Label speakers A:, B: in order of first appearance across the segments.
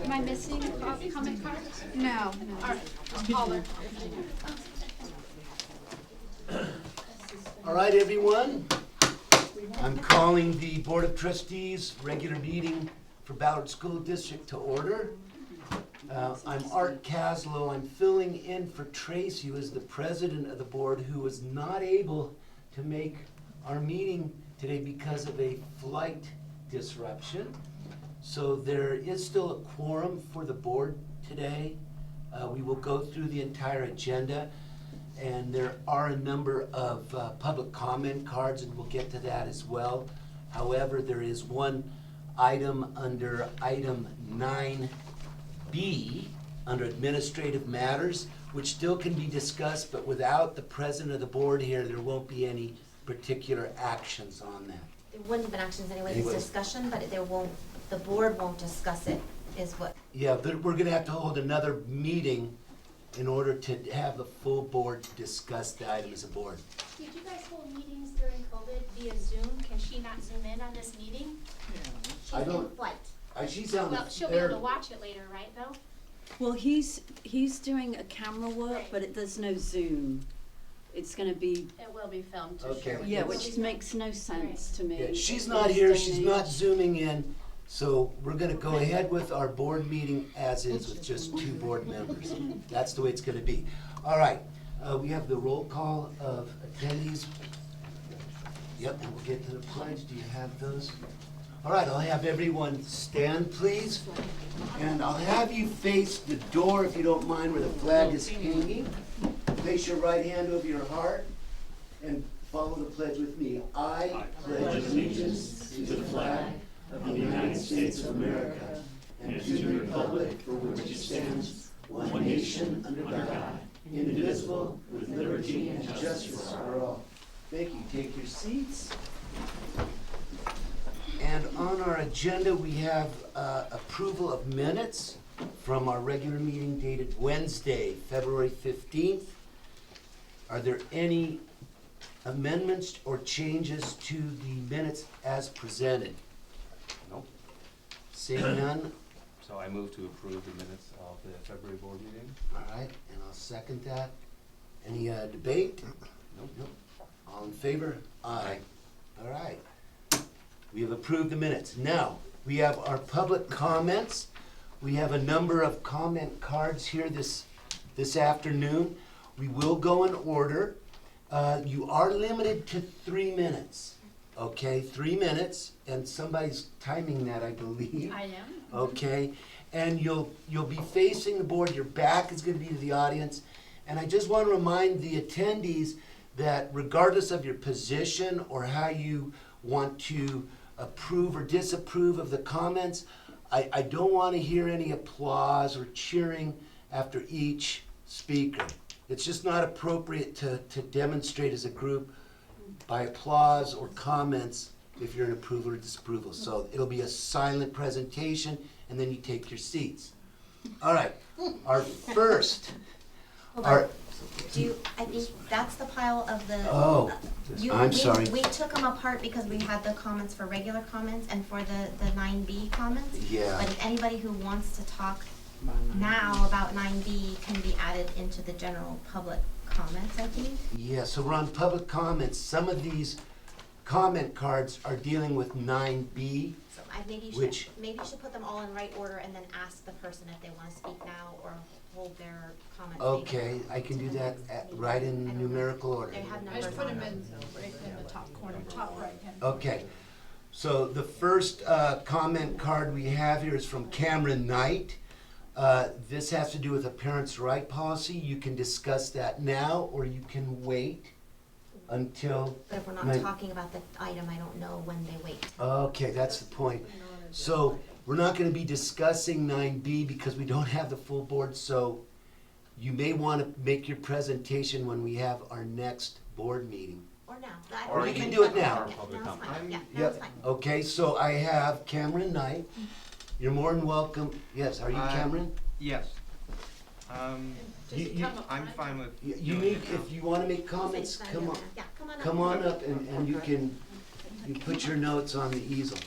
A: Am I missing a comment card?
B: No.
A: Caller.
C: All right, everyone. I'm calling the Board of Trustees regular meeting for Ballard School District to order. I'm Art Caslow. I'm filling in for Tracy, who is the president of the board, who was not able to make our meeting today because of a flight disruption. So there is still a quorum for the board today. We will go through the entire agenda, and there are a number of public comment cards, and we'll get to that as well. However, there is one item under item 9B, under administrative matters, which still can be discussed, but without the president of the board here, there won't be any particular actions on that.
D: There wouldn't have been actions anyway, it's
C: Anyways.
D: discussion, but the board won't discuss it, is what.
C: Yeah, we're gonna have to hold another meeting in order to have the full board discuss the item as a board.
A: Did you guys hold meetings during COVID via Zoom? Can she not zoom in on this meeting?
C: I
D: She's in
C: don't-
D: flight.
C: She's on
A: Well, she'll be
C: there.
A: able to watch it later, right, though?
B: Well, he's doing a camera work, but there's no Zoom. It's gonna be,
A: It will be filmed to
C: Okay.
A: share with
B: yeah,
A: you.
B: which makes no sense to me.
C: Yeah, she's
B: in
C: not
B: this
C: here,
B: day
C: she's
B: and
C: not
B: age.
C: zooming in, so we're gonna go ahead with our board meeting as is with just 2 board members. That's the way it's gonna be. All right, we have the roll call of attendees. Yep, and we'll get to the pledge. Do you have those? All right, I'll have everyone stand, please. And I'll have you face the door, if you don't mind, where the flag is hanging. Place your right hand over your heart and follow the pledge with me. I pledge allegiance to the flag of the United States of America and to the republic for which it stands, one nation under God, indivisible, with liberty and justice for all. Thank you. Take your seats. And on our agenda, we have approval of minutes from our regular meeting dated Wednesday, February 15th. Are there any amendments or changes to the minutes as presented?
E: Nope.
C: Seeing none,
E: So I move to approve the minutes of the February board meeting.
C: all right, and I'll second that. Any debate?
E: Nope.
C: Nope. All in favor? Aye. All right. We have approved the minutes. Now, we have our public comments. We have a number of comment cards here this afternoon. We will go in order. You are limited to 3 minutes, okay? 3 minutes, and somebody's timing that, I believe.
A: I am.
C: Okay, and you'll be facing the board, your back is gonna be to the audience. And I just wanna remind the attendees that regardless of your position or how you want to approve or disapprove of the comments, I don't wanna hear any applause or cheering after each speaker. It's just not appropriate to demonstrate as a group by applause or comments if you're in approval or disapproval. So it'll be a silent presentation, and then you take your seats. All right, our first,
D: Hold
C: our,
D: on. I think that's the pile of the.
C: oh, I'm
D: we-
C: sorry.
D: We took them apart because we had the comments for regular comments and for the 9B comments.
C: Yeah.
D: But if anybody who wants to talk now about 9B can be added into the general public comments, I think.
C: Yeah, so we're on public comments. Some of these comment cards are dealing with 9B.
D: So maybe
C: Which-
D: you should put them all in right order and then ask the person if they wanna speak now or hold their comments.
C: Okay, I can do that right in numerical order.
D: They have
A: I
D: numbers
A: just put
D: on
A: them
D: them.
A: right in the top corner, top right hand.
C: Okay, so the first comment card we have here is from Cameron Knight. This has to do with a parent's right policy. You can discuss that now, or you can wait until,
D: But if we're not
C: Right.
D: talking about the item, I don't know when they wait.
C: okay, that's the point. So we're not gonna be discussing 9B because we don't have the full board, so you may wanna make your presentation when we have our next board meeting.
D: Or now.
C: Or you can do it now.
E: Or public
D: Now's fine.
E: comment.
D: Yeah,
C: Yep.
D: now's fine.
C: Okay, so I have Cameron Knight. You're more than welcome. Yes, are you Cameron?
F: Yes.
A: Just
C: You-
A: come up
F: I'm
A: front.
F: fine with.
C: You
F: doing
C: need,
F: it now.
C: if you wanna make comments,
D: Stand
C: come
D: down
C: on,
D: there. Yeah, come on up.
C: come on up and you can, you put your notes on the easel.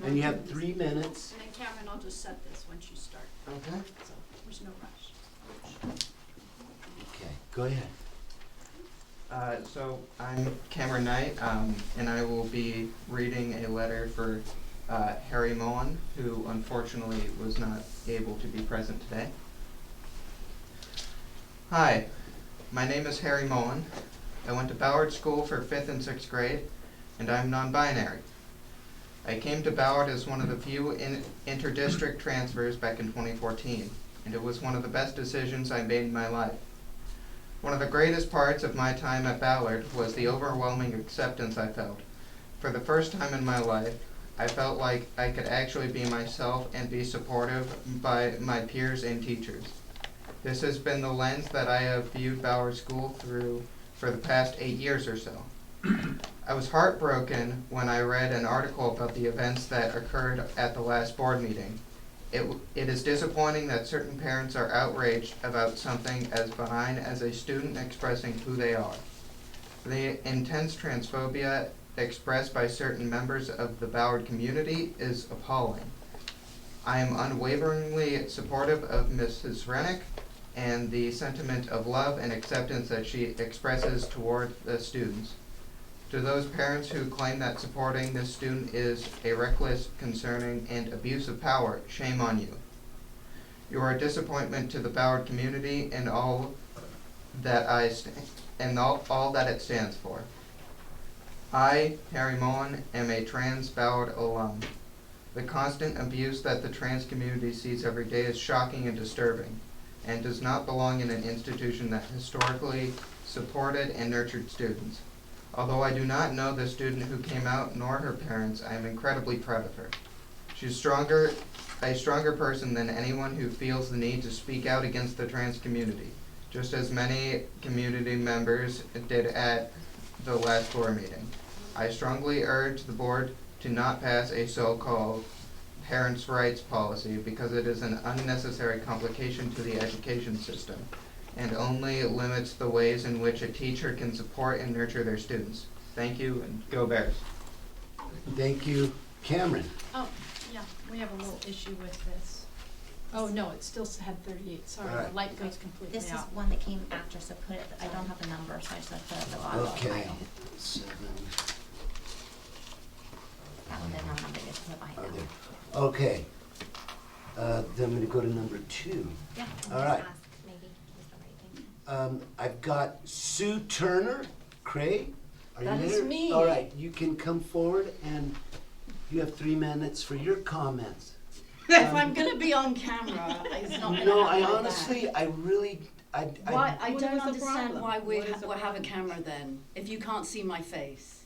C: and you have 3 minutes.
F: And then Cameron, I'll just set this once you start,
C: Okay.
F: so there's no rush.
C: Okay, go ahead.
G: So I'm Cameron Knight, and I will be reading a letter for Harry Mullen, who unfortunately was not able to be present today. Hi, my name is Harry Mullen. I went to Ballard School for 5th and 6th grade, and I'm non-binary. I came to Ballard as one of the few inter-district transfers back in 2014, and it was one of the best decisions I made in my life. One of the greatest parts of my time at Ballard was the overwhelming acceptance I felt. For the first time in my life, I felt like I could actually be myself and be supported by my peers and teachers. This has been the lens that I have viewed Ballard School through for the past 8 years or so. I was heartbroken when I read an article about the events that occurred at the last board meeting. It is disappointing that certain parents are outraged about something as benign as a student expressing who they are. The intense transphobia expressed by certain members of the Ballard community is appalling. I am unwaveringly supportive of Mrs. Rennick and the sentiment of love and acceptance that she expresses toward the students. To those parents who claim that supporting this student is a reckless, concerning, and abuse of power, shame on you. You are a disappointment to the Ballard community and all that all that it stands for. I, Harry Mullen, am a trans Ballard alum. The constant abuse that the trans community sees every day is shocking and disturbing, and does not belong in an institution that historically supported and nurtured students. Although I do not know the student who came out nor her parents, I am incredibly proud of her. She's a stronger person than anyone who feels the need to speak out against the trans community, just as many community members did at the last board meeting. I strongly urge the board to not pass a so-called parents' rights policy because it is an unnecessary complication to the education system and only limits the ways in which a teacher can support and nurture their students. Thank you, and go Bears.
C: Thank you. Cameron?
F: Oh, yeah, we have a little issue with this. Oh, no, it still had 38, sorry,
C: All right.
F: the light goes completely out.
D: This is one that came after, so put it, I don't have the number, so I just have to put it at the bottom of the
C: Okay.
D: file.
C: 7.
D: That one didn't have a number, just put it behind
C: Are
D: that.
C: there? Okay. Then I'm gonna go to number 2.
D: Yeah,
C: All
D: I'll
C: right.
D: just ask, maybe, is the right thing.
C: I've got Sue Turner. Craig, are you there?
B: That is me.
C: All right, you can come forward and you have 3 minutes for your comments.
B: If I'm gonna be on camera, it's not gonna
C: No,
B: happen
C: I
B: like
C: honestly,
B: that.
C: I really,
B: Why, I
H: What
B: don't
H: is the
B: understand
H: problem?
B: why we
H: What is the
B: have a
H: problem?
B: camera then, if you can't see my face.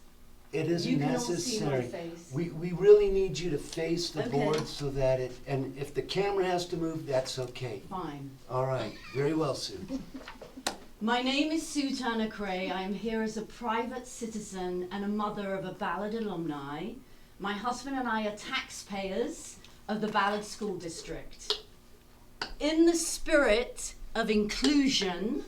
C: it isn't
B: You can all see my
C: necessary.
B: face.
C: We really need you to face the
B: Okay.
C: board so that it, and if the camera has to move, that's okay.
B: Fine.
C: All right, very well, Sue.
B: My name is Sue Turner Cray. I am here as a private citizen and a mother of a Ballard alumni. My husband and I are taxpayers of the Ballard School District. In the spirit of inclusion,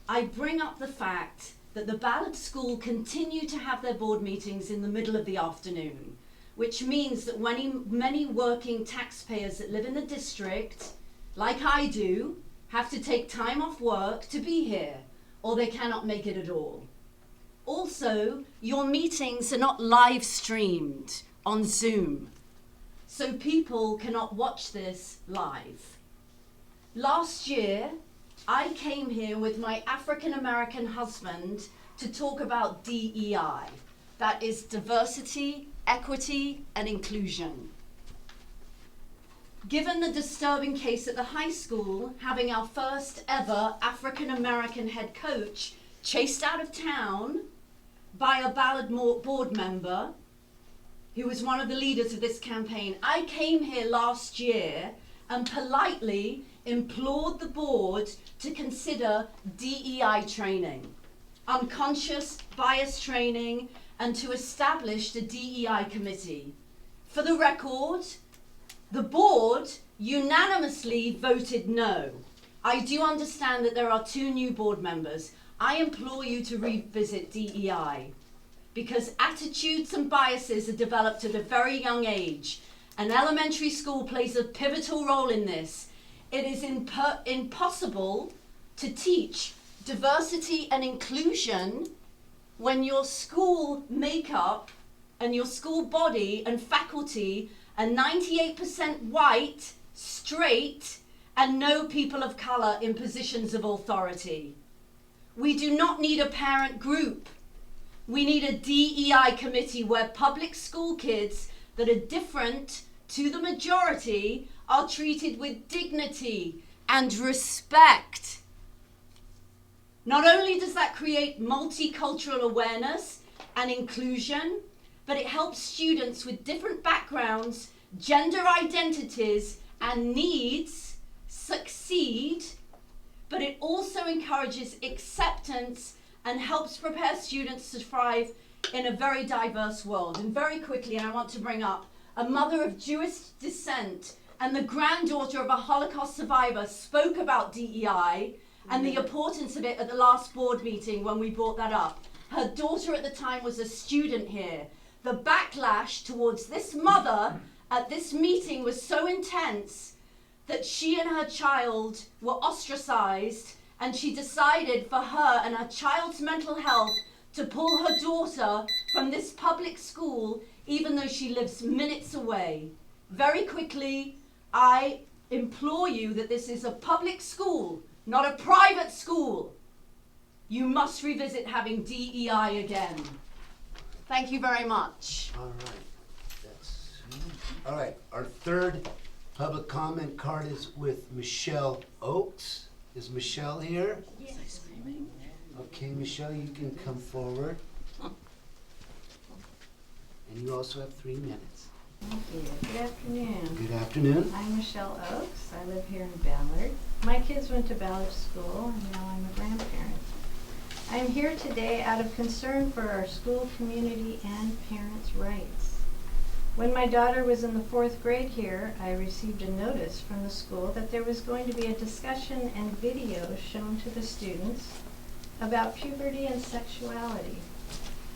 B: I bring up the fact that the Ballard School continue to have their board meetings in the middle of the afternoon, which means that many working taxpayers that live in the district, like I do, have to take time off work to be here, or they cannot make it at all. Also, your meetings are not live streamed on Zoom, so people cannot watch this live. Last year, I came here with my African American husband to talk about DEI, that is diversity, equity, and inclusion. Given the disturbing case at the high school, having our first ever African American head coach chased out of town by a Ballard board member who was one of the leaders of this campaign, I came here last year and politely implored the board to consider DEI training, unconscious bias training, and to establish the DEI committee. For the record, the board unanimously voted no. I do understand that there are 2 new board members. I implore you to revisit DEI. because attitudes and biases are developed at a very young age, and elementary school plays a pivotal role in this. It is impossible to teach diversity and inclusion when your school makeup and your school body and faculty are 98% white, straight, and no people of colour in positions of authority. We do not need a parent group. We need a DEI committee where public school kids that are different to the majority are treated with dignity and respect. Not only does that create multicultural awareness and inclusion, but it helps students with different backgrounds, gender identities, and needs succeed, but it also encourages acceptance and helps prepare students to thrive in a very diverse world. And very quickly, I want to bring up a mother of Jewish descent and the granddaughter of a Holocaust survivor spoke about DEI and the importance of it at the last board meeting when we brought that up. Her daughter at the time was a student here. The backlash towards this mother at this meeting was so intense that she and her child were ostracized, and she decided for her and her child's mental health to pull her daughter from this public school even though she lives minutes away. Very quickly, I implore you that this is a public school, not a private school. You must revisit having DEI again. Thank you very much.
C: All right, our third public comment card is with Michelle Oakes. Is Michelle here?
A: Yes.
C: Okay, Michelle, you can come forward. And you also have 3 minutes.
H: Thank you. Good afternoon.
C: Good afternoon.
H: I'm Michelle Oakes. I live here in Ballard. My kids went to Ballard School, and now I'm a grandparent. I'm here today out of concern for our school community and parents' rights. When my daughter was in the 4th grade here, I received a notice from the school that there was going to be a discussion and video shown to the students about puberty and sexuality.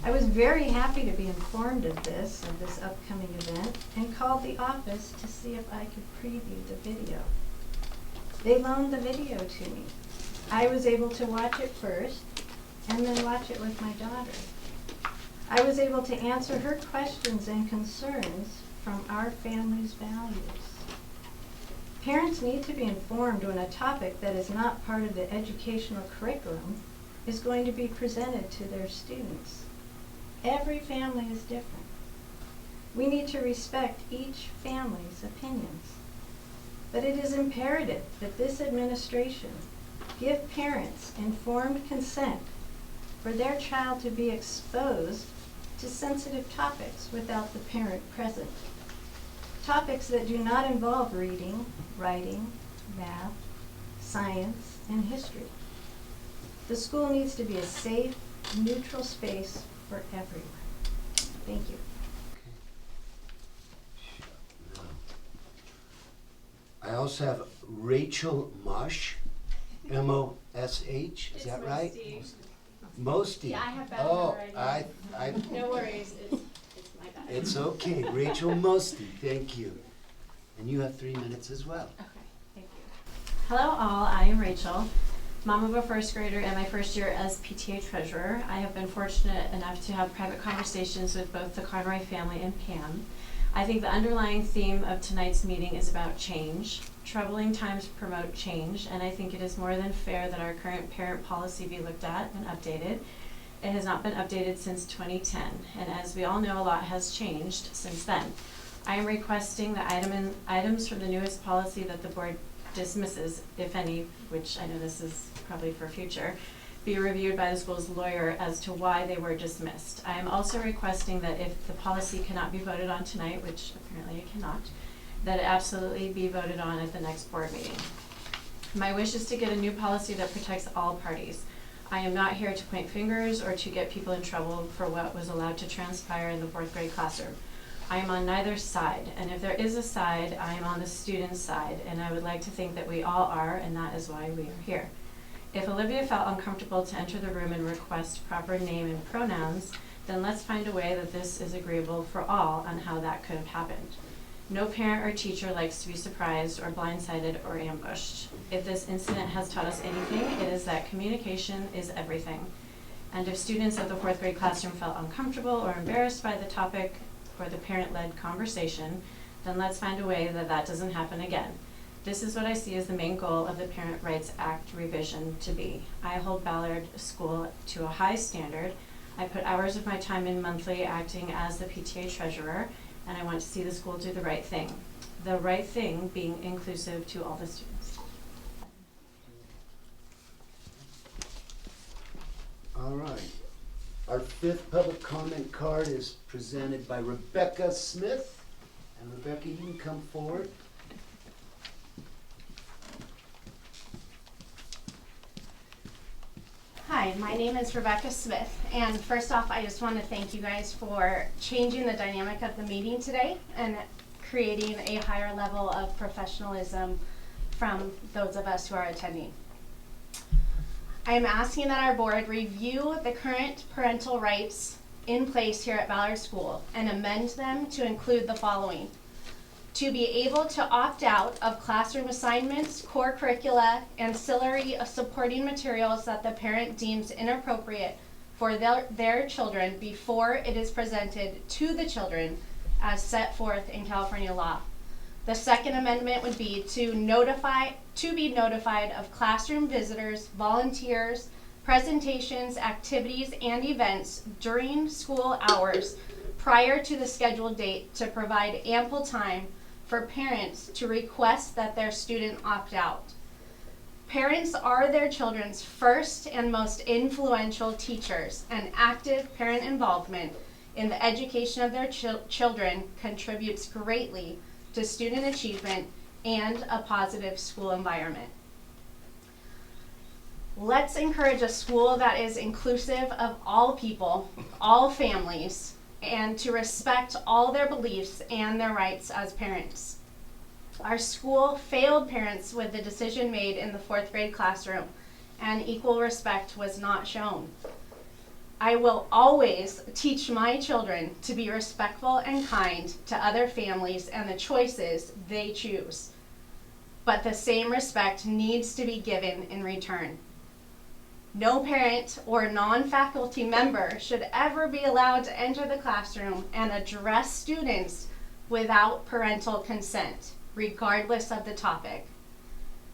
H: I was very happy to be informed of this upcoming event, and called the office to see if I could preview the video. They loaned the video to me. I was able to watch it first, and then watch it with my daughter. I was able to answer her questions and concerns from our family's values. Parents need to be informed when a topic that is not part of the educational curriculum is going to be presented to their students. Every family is different. We need to respect each family's opinions. But it is imperative that this administration give parents informed consent for their child to be exposed to sensitive topics without the parent present. Topics that do not involve reading, writing, math, science, and history. The school needs to be a safe, neutral space for everyone. Thank you.
C: I also have Rachel Mosh, M-O-S-H, is that right? Mosty.
A: Yeah, I have better
C: Oh,
A: handwriting. No worries, it's my bad.
C: it's okay, Rachel Mosty, thank you. And you have 3 minutes as well.
A: Okay, thank you.
I: Hello all, I am Rachel, mom of a 1st grader and my 1st year as PTA treasurer. I have been fortunate enough to have private conversations with both the Conroy family and Pam. I think the underlying theme of tonight's meeting is about change. Troubling times promote change, and I think it is more than fair that our current parent policy be looked at and updated. It has not been updated since 2010, and as we all know, a lot has changed since then. I am requesting the items from the newest policy that the board dismisses, if any, which I know this is probably for future, be reviewed by the school's lawyer as to why they were dismissed. I am also requesting that if the policy cannot be voted on tonight, which apparently it cannot, that it absolutely be voted on at the next board meeting. My wish is to get a new policy that protects all parties. I am not here to point fingers or to get people in trouble for what was allowed to transpire in the 4th grade classroom. I am on neither side, and if there is a side, I am on the student's side, and I would like to think that we all are, and that is why we are here. If Olivia felt uncomfortable to enter the room and request proper name and pronouns, then let's find a way that this is agreeable for all on how that could have happened. No parent or teacher likes to be surprised or blindsided or ambushed. If this incident has taught us anything, it is that communication is everything. And if students at the 4th grade classroom felt uncomfortable or embarrassed by the topic or the parent-led conversation, then let's find a way that that doesn't happen again. This is what I see as the main goal of the Parent Rights Act revision to be. I hold Ballard School to a high standard. I put hours of my time in monthly acting as the PTA treasurer, and I want to see the school do the right thing. The right thing being inclusive to all the students.
C: All right. Our 5th public comment card is presented by Rebecca Smith. And Rebecca, you can come forward.
J: Hi, my name is Rebecca Smith, and first off, I just want to thank you guys for changing the dynamic of the meeting today and creating a higher level of professionalism from those of us who are attending. I am asking that our board review the current parental rights in place here at Ballard School and amend them to include the following: to be able to opt out of classroom assignments, core curricula, ancillary supporting materials that the parent deems inappropriate for their children before it is presented to the children as set forth in California law. The second amendment would be to be notified of classroom visitors, volunteers, presentations, activities, and events during school hours prior to the scheduled date to provide ample time for parents to request that their student opt out. Parents are their children's first and most influential teachers, and active parent involvement in the education of their children contributes greatly to student achievement and a positive school environment. Let's encourage a school that is inclusive of all people, all families, and to respect all their beliefs and their rights as parents. Our school failed parents with the decision made in the 4th grade classroom, and equal respect was not shown. I will always teach my children to be respectful and kind to other families and the choices they choose, but the same respect needs to be given in return. No parent or non-faculty member should ever be allowed to enter the classroom and address students without parental consent, regardless of the topic.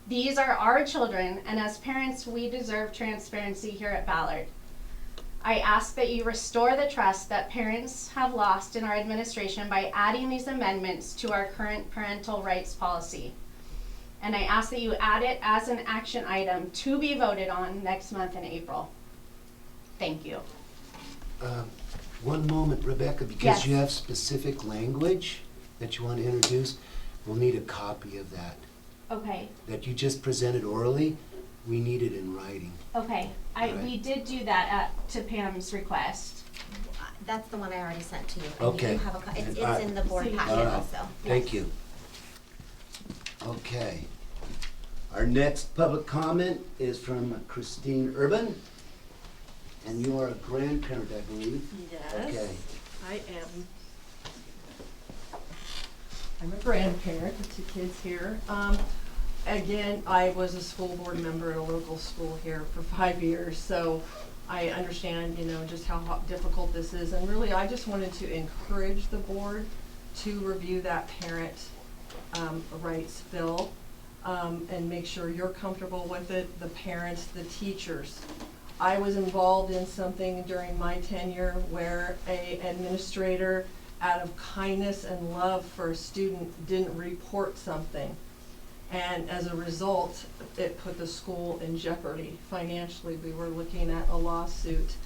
J: These are our children, and as parents, we deserve transparency here at Ballard. I ask that you restore the trust that parents have lost in our administration by adding these amendments to our current parental rights policy. And I ask that you add it as an action item to be voted on next month in April. Thank you.
C: One moment, Rebecca, because
J: Yes.
C: you have specific language that you want to introduce, we'll need a copy of that.
J: Okay,
C: That you just presented orally, we need it in writing.
J: okay.
C: Right.
J: We did do that to Pam's request.
D: That's the one I already sent to you. And
C: Okay.
D: you do have
C: And
D: it's
C: I-
D: in the board
J: So you-
D: packet
C: All right.
D: also.
C: Thank you. Okay. Our next public comment is from Christine Urban. And you are a grandparent, I believe.
K: Yes,
C: Okay.
K: I am. I'm a grandparent of 2 kids here. Again, I was a school board member at a local school here for 5 years, so I understand, just how difficult this is. And really, I just wanted to encourage the board to review that parent rights bill and make sure you're comfortable with it, the parents, the teachers. I was involved in something during my tenure where an administrator, out of kindness and love for a student, didn't report something. And as a result, it put the school in jeopardy financially. We were looking at a lawsuit.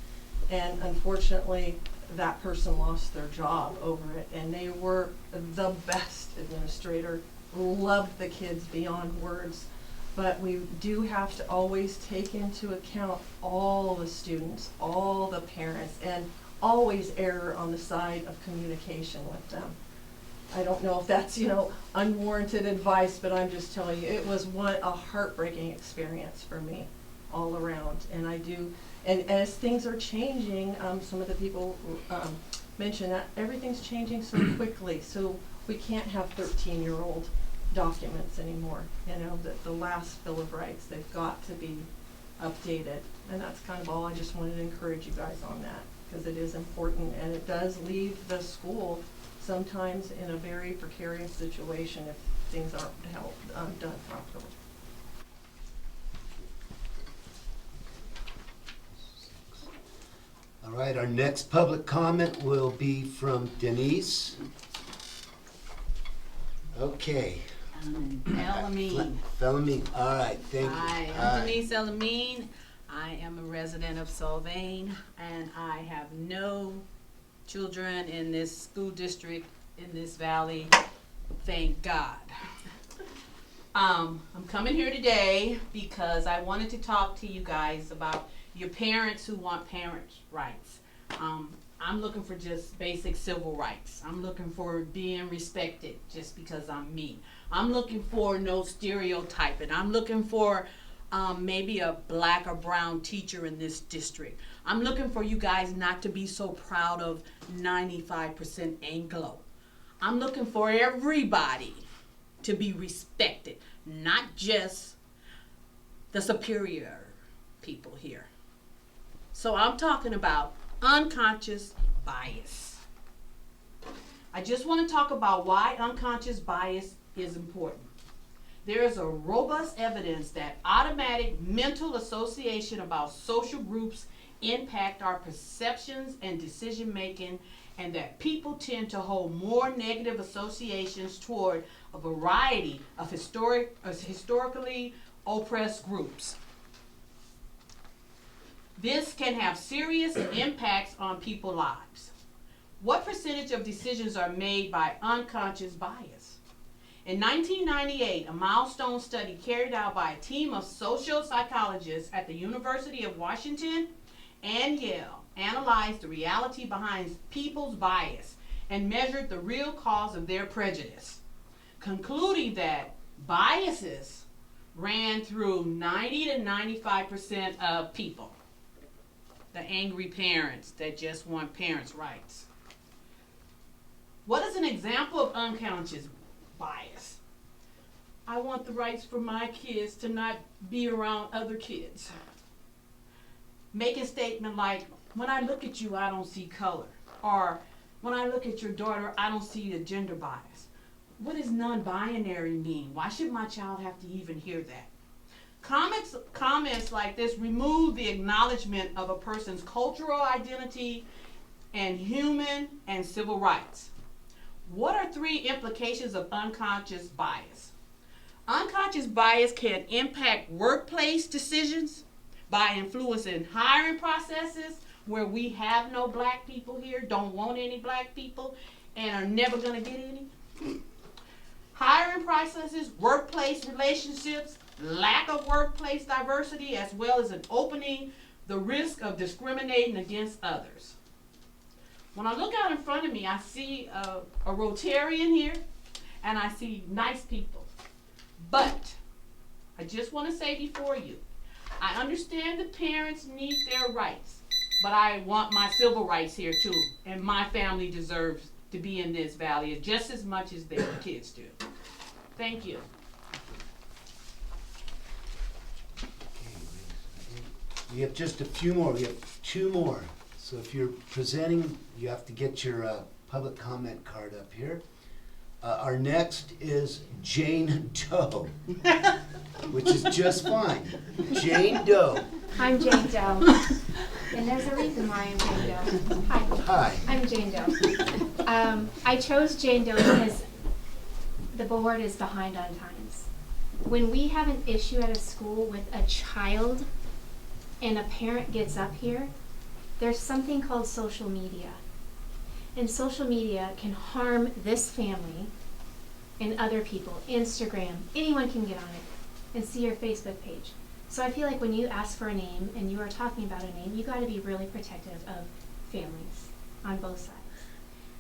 K: And unfortunately, that person lost their job over it. And they were the best administrator, loved the kids beyond words. But we do have to always take into account all the students, all the parents, and always err on the side of communication with them. I don't know if that's, unwarranted advice, but I'm just telling you, it was a heartbreaking experience for me all around. And I do And as things are changing, some of the people mentioned that everything's changing so quickly, so we can't have 13-year-old documents anymore. You know, the last Bill of Rights, they've got to be updated. And that's kind of all. I just wanted to encourage you guys on that, because it is important, and it does leave the school sometimes in a very precarious situation if things aren't done properly.
C: All right, our next public comment will be from Denise. Okay.
L: Elamine.
C: Elamine, all right, thank you.
L: Hi,
C: All
L: I'm
C: right.
L: Denise Elamine. I am a resident of Solvang, and I have no children in this school district in this valley, thank God. I'm coming here today because I wanted to talk to you guys about your parents who want parents' rights. I'm looking for just basic civil rights. I'm looking for being respected just because I'm me. I'm looking for no stereotyping. I'm looking for maybe a black or brown teacher in this district. I'm looking for you guys not to be so proud of 95% Anglo. I'm looking for everybody to be respected, not just the superior people here. So I'm talking about unconscious bias. I just want to talk about why unconscious bias is important. There is a robust evidence that automatic mental association about social groups impact our perceptions and decision making, and that people tend to hold more negative associations toward a variety of historically oppressed groups. This can have serious impacts on people's lives. What percentage of decisions are made by unconscious bias? In 1998, a milestone study carried out by a team of social psychologists at the University of Washington and Yale analyzed the reality behind people's bias and measured the real cause of their prejudice, concluding that biases ran through 90 to 95% of people. The angry parents that just want parents' rights. What is an example of unconscious bias? I want the rights for my kids to not be around other kids. Make a statement like, when I look at you, I don't see color. Or, when I look at your daughter, I don't see the gender bias. What does non-binary mean? Why should my child have to even hear that? Comments like this remove the acknowledgement of a person's cultural identity and human and civil rights. What are 3 implications of unconscious bias? Unconscious bias can impact workplace decisions by influencing hiring processes where we have no black people here, don't want any black people, and are never going to get any. Hiring processes, workplace relationships, lack of workplace diversity, as well as an opening the risk of discriminating against others. When I look out in front of me, I see a Rotarian here, and I see nice people. But I just want to say before you, I understand the parents need their rights, but I want my civil rights here too, and my family deserves to be in this valley just as much as their kids do. Thank you.
C: We have just a few more. We have 2 more. So if you're presenting, you have to get your public comment card up here. Our next is Jane Doe, which is just fine. Jane Doe.
D: I'm Jane Doe, and there's a reason why I'm Jane Doe. Hi.
C: Hi.
D: I'm Jane Doe. I chose Jane Doe because the board is behind on times. When we have an issue at a school with a child and a parent gets up here, there's something called social media. And social media can harm this family and other people. Instagram, anyone can get on it and see your Facebook page. So I feel like when you ask for a name and you are talking about a name, you got to be really protective of families on both sides.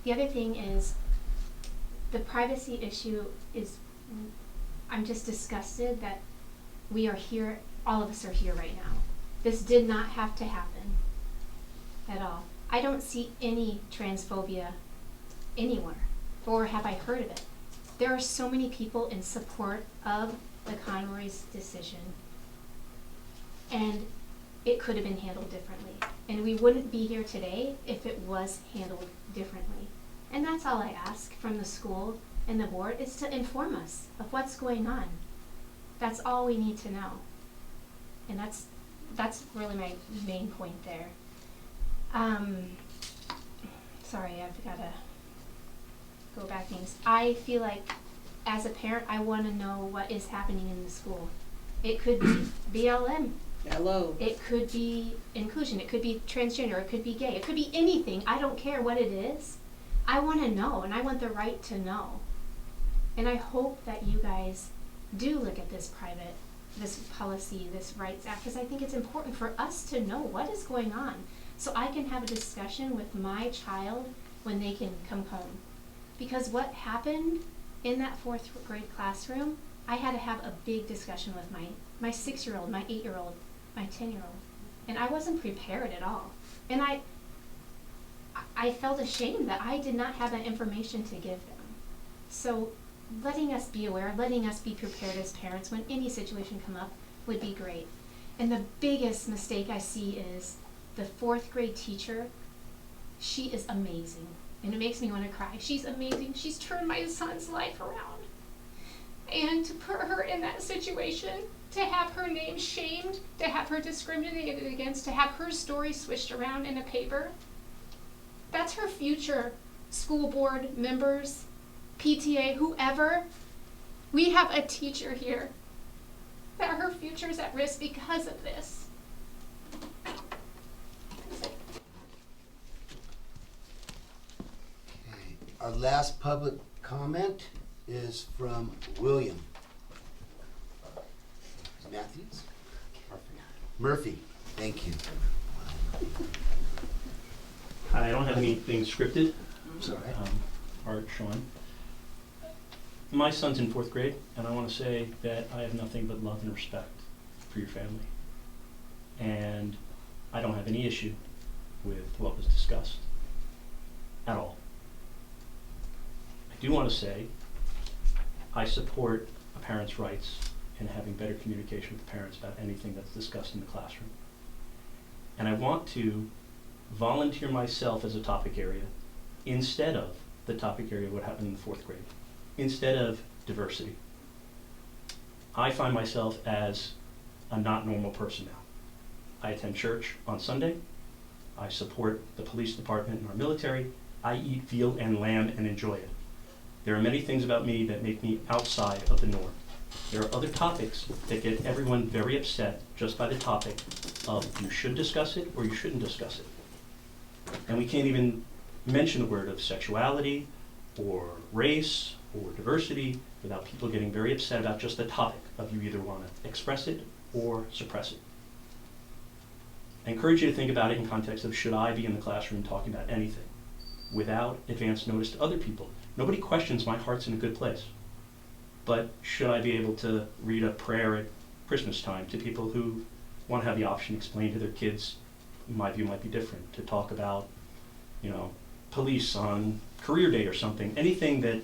D: The other thing is the privacy issue is, I'm just disgusted that we are here, all of us are here right now. This did not have to happen at all. I don't see any transphobia anywhere, or have I heard of it. There are so many people in support of the Conroy's decision, and it could have been handled differently. And we wouldn't be here today if it was handled differently. And that's all I ask from the school and the board, is to inform us of what's going on. That's all we need to know. And that's really my main point there. Sorry, I've got to go back things. I feel like as a parent, I want to know what is happening in the school. It could be BLM.
F: Hello.
D: It could be inclusion. It could be transgender. It could be gay. It could be anything. I don't care what it is. I want to know, and I want the right to know. And I hope that you guys do look at this policy, this Rights Act, because I think it's important for us to know what is going on, so I can have a discussion with my child when they can come home. Because what happened in that 4th grade classroom, I had to have a big discussion with my 6-year-old, my 8-year-old, my 10-year-old. And I wasn't prepared at all. And I felt ashamed that I did not have that information to give them. So letting us be aware, letting us be prepared as parents when any situation come up would be great. And the biggest mistake I see is the 4th grade teacher. She is amazing. And it makes me want to cry. She's amazing. She's turned my son's life around. And to put her in that situation, to have her name shamed, to have her discriminated against, to have her story switched around in a paper, that's her future. School board members, PTA, whoever. We have a teacher here that her future is at risk because of this.
C: Okay, our last public comment is from William. Matthews? Murphy, thank you.
M: Hi, I don't have anything scripted.
C: Sorry.
M: Art, Sean. My son's in 4th grade, and I want to say that I have nothing but love and respect for your family. And I don't have any issue with what was discussed at all. I do want to say I support a parent's rights in having better communication with parents about anything that's discussed in the classroom. And I want to volunteer myself as a topic area instead of the topic area of what happened in the 4th grade, instead of diversity. I find myself as a not normal person now. I attend church on Sunday. I support the police department and our military. I eat veal and lamb and enjoy it. There are many things about me that make me outside of the norm. There are other topics that get everyone very upset just by the topic of you should discuss it or you shouldn't discuss it. And we can't even mention the word of sexuality or race or diversity without people getting very upset about just the topic of you either want to express it or suppress it. I encourage you to think about it in context of should I be in the classroom talking about anything without advance notice to other people. Nobody questions my heart's in a good place. But should I be able to read a prayer at Christmas time to people who want to have the option to explain to their kids, my view might be different, to talk about, police on career day or something, anything that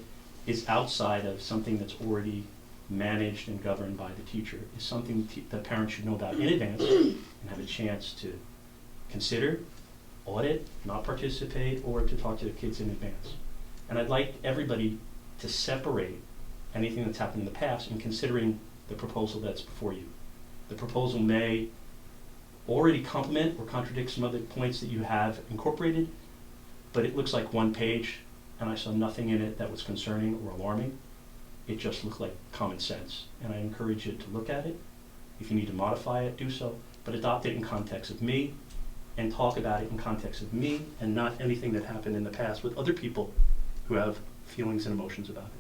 M: is outside of something that's already managed and governed by the teacher is something that parents should know about in advance and have a chance to consider, audit, not participate, or to talk to their kids in advance. And I'd like everybody to separate anything that's happened in the past in considering the proposal that's before you. The proposal may already complement or contradict some other points that you have incorporated, but it looks like one page and I saw nothing in it that was concerning or alarming. It just looked like common sense. And I encourage you to look at it. If you need to modify it, do so, but adopt it in context of me and talk about it in context of me and not anything that happened in the past with other people who have feelings and emotions about it.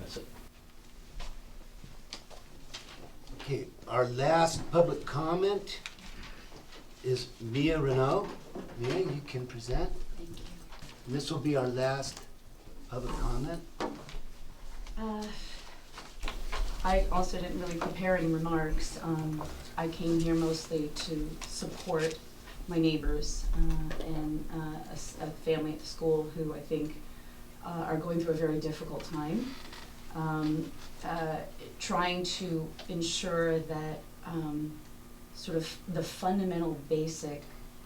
M: That's it.
C: Okay, our last public comment is Mia Renault. Mia, you can present.
B: Thank you.
C: And this will be our last public comment.
N: I also didn't really prepare any remarks.
I: I came here mostly to support my neighbors and a family at the school who I think are going through a very difficult time. Trying to ensure that sort of the fundamental basic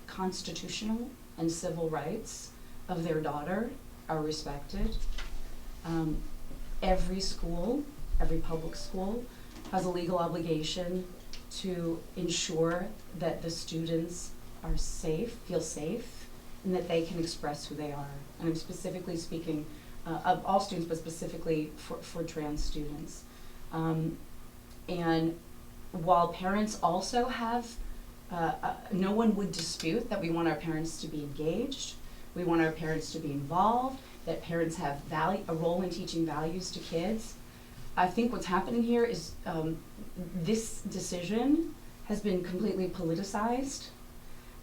I: constitutional and civil rights of their daughter are respected. Every school, every public school, has a legal obligation to ensure that the students are safe, feel safe, and that they can express who they are. And I'm specifically speaking of all students, but specifically for trans students. And while parents also have, no one would dispute that we want our parents to be engaged, we want our parents to be involved, that parents have a role in teaching values to kids. I think what's happening here is this decision has been completely politicized,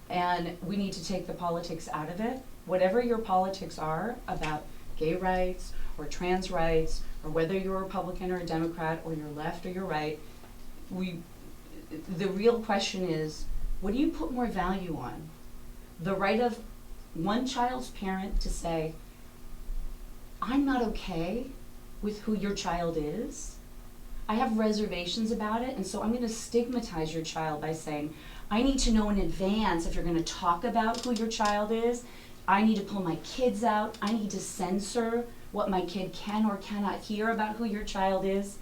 I: and we need to take the politics out of it. Whatever your politics are about gay rights or trans rights, or whether you're a Republican or a Democrat, or you're left or you're right, the real question is, what do you put more value on? The right of one child's parent to say, I'm not okay with who your child is. I have reservations about it, and so I'm going to stigmatize your child by saying, I need to know in advance if you're going to talk about who your child is. I need to pull my kids out. I need to censor what my kid can or cannot hear about who your child is.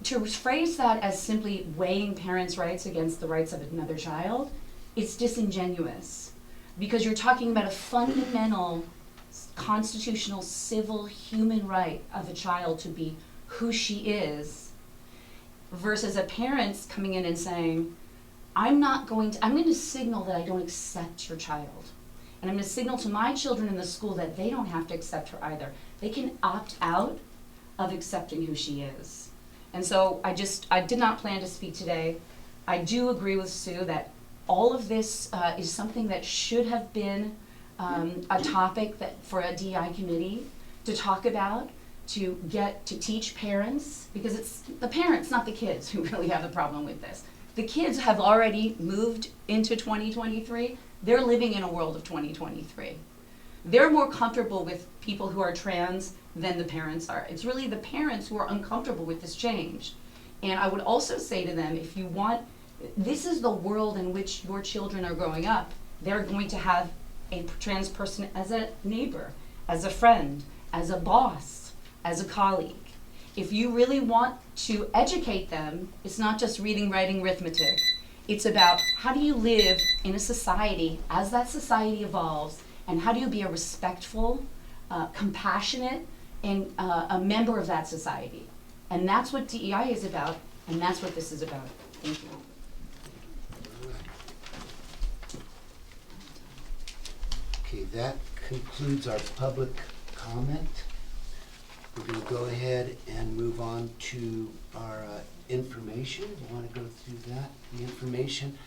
I: To phrase that as simply weighing parents' rights against the rights of another child, it's disingenuous, because you're talking about a fundamental constitutional, civil, human right of a child to be who she is, versus a parent coming in and saying, I'm going to signal that I don't accept your child. And I'm going to signal to my children in the school that they don't have to accept her either. They can opt out of accepting who she is. And so I did not plan to speak today. I do agree with Sue that all of this is something that should have been a topic for a DEI committee to talk about, to teach parents, because it's the parents, not the kids, who really have the problem with this. The kids have already moved into 2023. They're living in a world of 2023. They're more comfortable with people who are trans than the parents are. It's really the parents who are uncomfortable with this change. And I would also say to them, if you want, this is the world in which your children are growing up. They're going to have a trans person as a neighbor, as a friend, as a boss, as a colleague. If you really want to educate them, it's not just reading, writing, arithmetic. It's about how do you live in a society as that society evolves, and how do you be a respectful, compassionate, and a member of that society. And that's what DEI is about, and that's what this is about. Thank you.
C: Okay, that concludes our public comment. We're going to go ahead and move on to our information. You want to go through that, the information?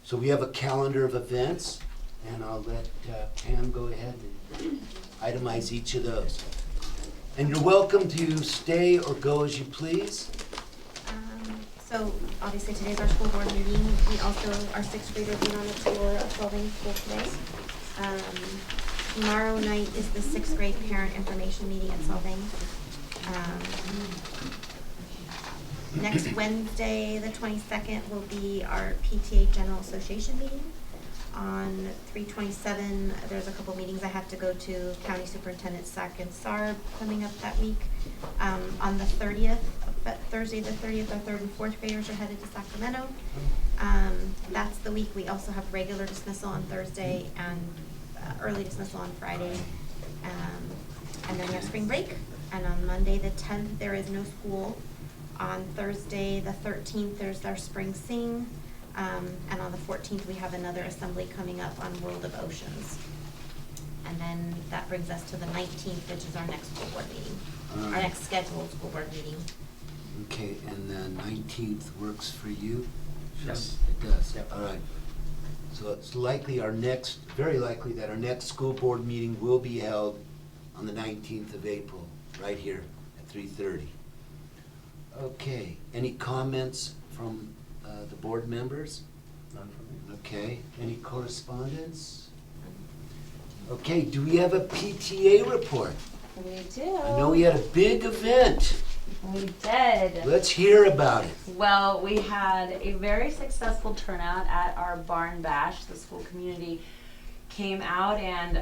C: So we have a calendar of events, and I'll let Pam go ahead and itemize each of those. And you're welcome to stay or go as you please.
A: So obviously today's our school board meeting. We also, our sixth graders went on a tour of Solving School today. Tomorrow night is the sixth grade parent information meeting at Solving. Next Wednesday, the 22nd, will be our PTA General Association meeting. On 3/27, there's a couple meetings I have to go to. County Superintendent SAC and SARB coming up that week. On the 30th, Thursday the 30th, our 3rd and 4th graders are headed to Sacramento. That's the week we also have regular dismissal on Thursday and early dismissal on Friday. And then we have spring break. And on Monday the 10th, there is no school. On Thursday the 13th, there's our spring sing. And on the 14th, we have another assembly coming up on World of Oceans. And then that brings us to the 19th, which is our next school board meeting, our next scheduled school board meeting.
C: Okay, and the 19th works for you?
E: Yes.
C: It does?
E: Yep.
C: All right. So it's very likely that our next school board meeting will be held on the 19th of April, right here at 3:30. Okay, any comments from The board members?
E: None for me.
C: Okay, any correspondence? Okay, do we have a PTA report?
I: We do.
C: I know we had a big event.
I: We did.
C: Let's hear about it.
I: Well, we had a very successful turnout at our barn bash. The school community came out and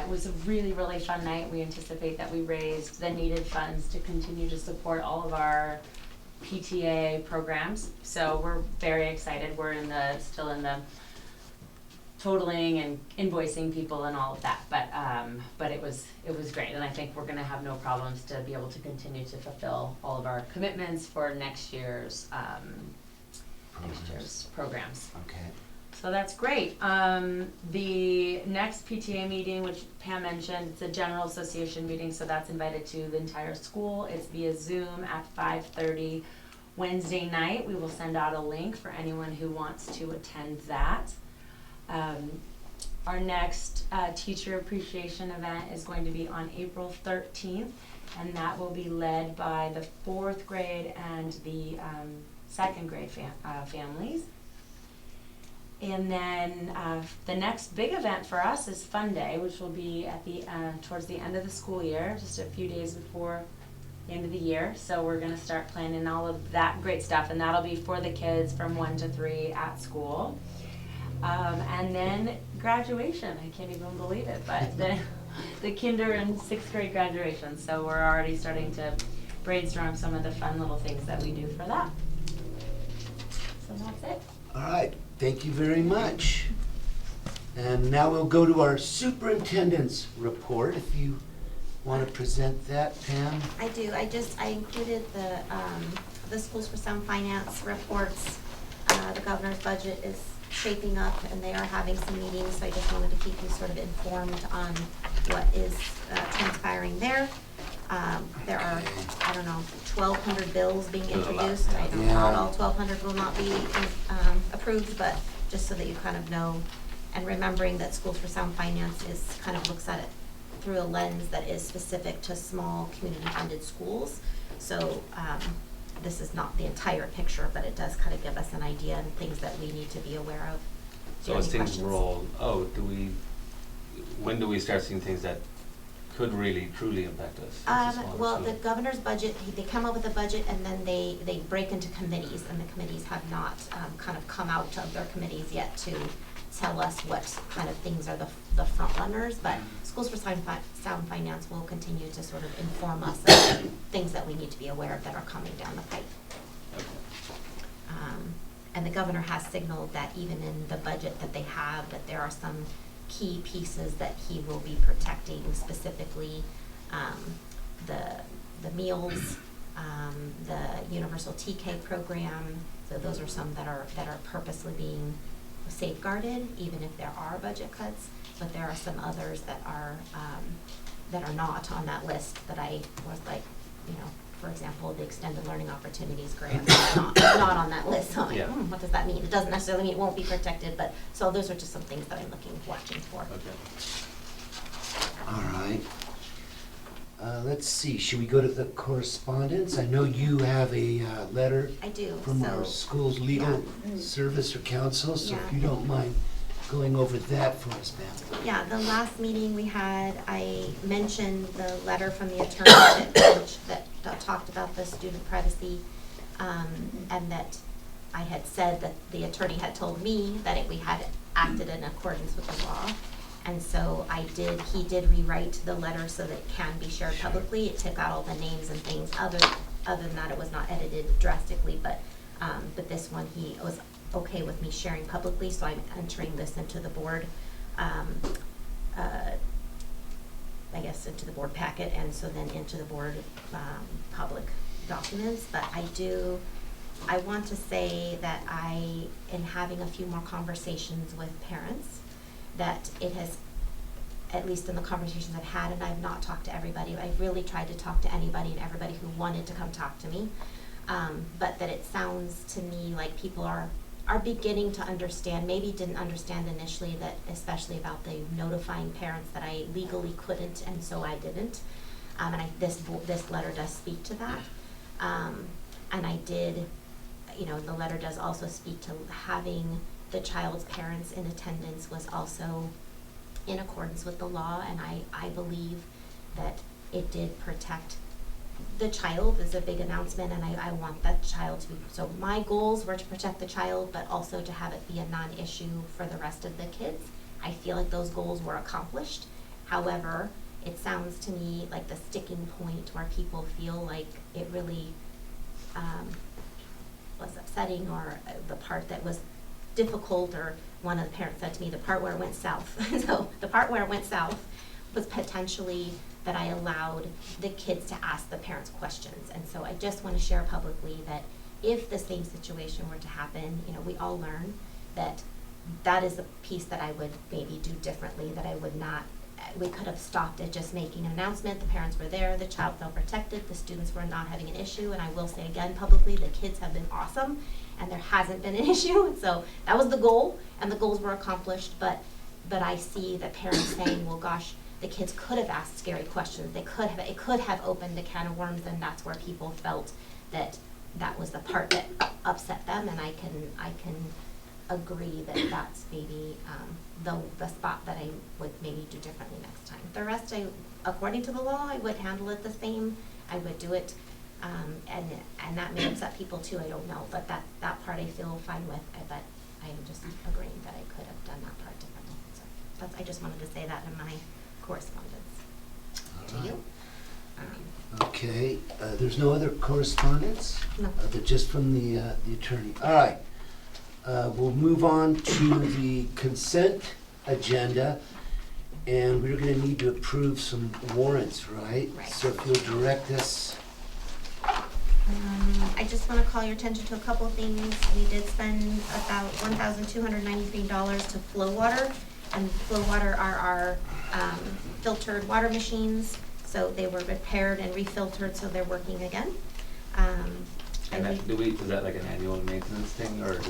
I: it was a really, really fun night. We anticipate that we raised the needed funds to continue to support all of our PTA programs. So we're very excited. We're still in the totaling and invoicing people and all of that, but it was great, and I think we're going to have no problems to be able to continue to fulfill all of our commitments for next year's programs.
C: Okay.
I: So that's great. The next PTA meeting, which Pam mentioned, it's a general association meeting, so that's invited to the entire school. It's via Zoom at 5:30 Wednesday night. We will send out a link for anyone who wants to attend that. Our next teacher appreciation event is going to be on April 13th, and that will be led by the 4th grade and the 2nd grade families. And then the next big event for us is Fun Day, which will be at the towards the end of the school year, just a few days before the end of the year. So we're going to start planning all of that great stuff, and that'll be for the kids from 1 to 3 at school. And then graduation, I can't even believe it, but the kinder and 6th grade graduation. So we're already starting to brainstorm some of the fun little things that we do for that. So that's it.
C: All right, thank you very much. And now we'll go to our superintendent's report. If you want to present that, Pam.
A: I do. I included the Schools for Sound Finance reports. The governor's budget is shaping up, and they are having some meetings, so I just wanted to keep you sort of informed on what is transpiring there. There are, I don't know, 1,200 bills being introduced. I know not all 1,200 will not be approved, but just so that you kind of know, and remembering that Schools for Sound Finance is kind of looks at it through a lens that is specific to small community-funded schools. So this is not the entire picture, but it does kind of give us an idea and things that we need to be aware of.
E: So as things roll, when do we start seeing things that could really, truly impact us?
A: Well, the governor's budget, they come up with a budget and then they break into committees, and the committees have not kind of come out of their committees yet to tell us what kind of things are the front runners, but Schools for Sound Finance will continue to sort of inform us of things that we need to be aware of that are coming down the pipe. And the governor has signaled that even in the budget that they have, that there are some key pieces that he will be protecting, specifically the meals, the universal TK program. So those are some that are purposely being safeguarded, even if there are budget cuts. But there are some others that are not on that list that I was like, for example, the extended learning opportunities grant is not on that list. So I'm like, what does that mean? It doesn't necessarily mean it won't be protected, but so those are just some things that I'm watching for.
C: All right. Let's see, should we go to the correspondence? I know you have a letter
A: I do.
C: from our school's legal service or counsel, so if you don't mind going over that for us, ma'am.
A: Yeah, the last meeting we had, I mentioned the letter from the attorney that talked about the student privacy, and that I had said that the attorney had told me that we had acted in accordance with the law. And so he did rewrite the letter so that it can be shared publicly. It took out all the names and things. Other than that, it was not edited drastically, but this one he was okay with me sharing publicly, so I'm entering this into the board, I guess into the board packet, and so then into the board public documents. But I want to say that in having a few more conversations with parents, that it has, at least in the conversations I've had, and I've not talked to everybody, I've really tried to talk to anybody and everybody who wanted to come talk to me, but that it sounds to me like people are beginning to understand, maybe didn't understand initially, that especially about the notifying parents that I legally couldn't, and so I didn't, and this letter does speak to that, and I did, the letter does also speak to having the child's parents in attendance was also in accordance with the law, and I believe that it did protect the child. Is a big announcement, and I want that child to be, so my goals were to protect the child, but also to have it be a non-issue for the rest of the kids. I feel like those goals were accomplished. However, it sounds to me like the sticking point where people feel like it really was upsetting, or the part that was difficult, or one of the parents said to me, the part where it went south. So the part where it went south was potentially that I allowed the kids to ask the parents questions. And so I just want to share publicly that if the same situation were to happen, we all learn that that is the piece that I would maybe do differently, that I would not, we could have stopped at just making an announcement, the parents were there, the child felt protected, the students were not having an issue, and I will say again publicly, the kids have been awesome, and there hasn't been an issue, and so that was the goal, and the goals were accomplished, but I see the parents saying, well gosh, the kids could have asked scary questions, it could have opened a can of worms, and that's where people felt that that was the part that upset them, and I can agree that that's maybe the spot that I would maybe do differently next time. The rest, according to the law, I would handle it the same. I would do it, and that may upset people too. I don't know, but that part I feel fine with. But I'm just agreeing that I could have done that part differently. So I just wanted to say that in my correspondence to you.
C: Okay, there's no other correspondence?
A: No.
C: Just from the attorney. All right. We'll move on to the consent agenda, and we're gonna need to approve some warrants, right?
A: Right.
C: So if you'll direct us.
A: I just want to call your attention to a couple of things. We did spend about $1,293 to Flow Water, and Flow Water are our filtered water machines. So they were repaired and refiltered, so they're working again.
E: And that, is that like an annual maintenance thing, or is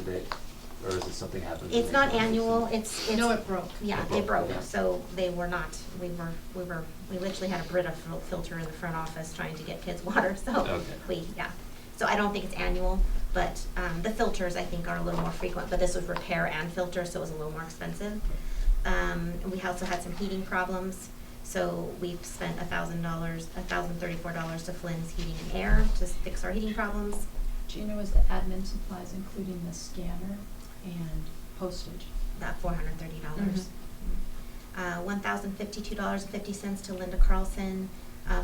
E: it something happens?
A: It's not annual. It's
F: No, it broke.
A: Yeah,
E: It
A: it
E: broke,
A: broke.
E: yeah.
A: So they were not. We literally had a Brita filter in the front office trying to get kids water. So
E: Okay.
A: So I don't think it's annual, but the filters I think are a little more frequent. But this was repair and filter, so it was a little more expensive. We also had some heating problems. So we've spent $1,034 to Flynn's Heating and Air to fix our heating problems.
F: Gina, was the admin supplies including the scanner and postage?
A: About $430. $1,052.50 to Linda Carlson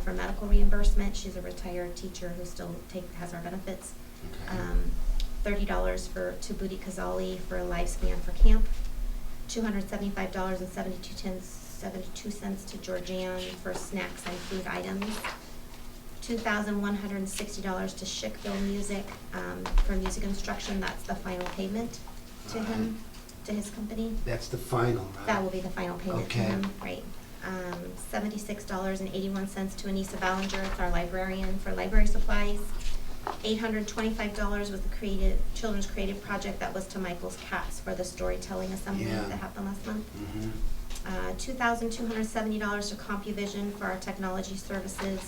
A: for medical reimbursement. She's a retired teacher who still has our benefits.
C: Okay.
A: $30 to Booty Kazali for a live scan for camp. $275.72 to Georgianne for snacks and food items. $2,160 to Schickville Music for music instruction. That's the final payment to him, to his company.
C: That's the final, right?
A: That will be the final payment to
C: Okay.
A: him, right. $76.81 to Anissa Ballinger, it's our librarian, for library supplies. $825 was the children's creative project that was to Michael's Cats for the storytelling assembly
C: Yeah.
A: that happened last month.
C: Mm-hmm.
A: $2,270 to CompuVision for our technology services.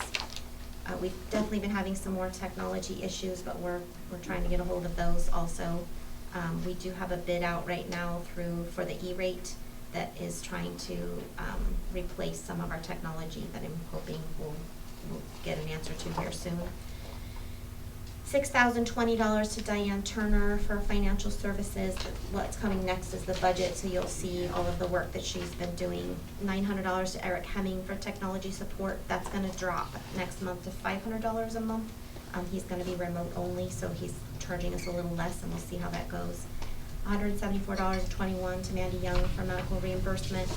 A: We've definitely been having some more technology issues, but we're trying to get a hold of those also. We do have a bid out right now for the E-rate that is trying to replace some of our technology that I'm hoping we'll get an answer to here soon. $6,020 to Diane Turner for financial services. What's coming next is the budget, so you'll see all of the work that she's been doing. $900 to Eric Hemming for technology support. That's gonna drop next month to $500 a month. He's gonna be remote only, so he's charging us a little less, and we'll see how that goes. $174.21 to Mandy Young for medical reimbursement.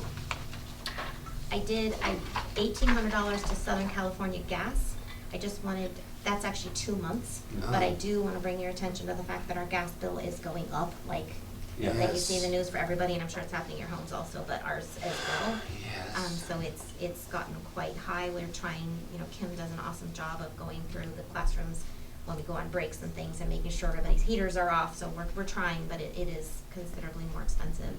A: $1,800 to Southern California Gas. That's actually 2 months, but I do want to bring your attention to the fact that our gas bill is going up, like you see in the news for everybody, and I'm sure it's happening in your homes also, but ours as well.
C: Yes.
A: So it's gotten quite high. We're trying, Kim does an awesome job of going through the classrooms when we go on breaks and things and making sure everybody's heaters are off, so we're trying, but it is considerably more expensive.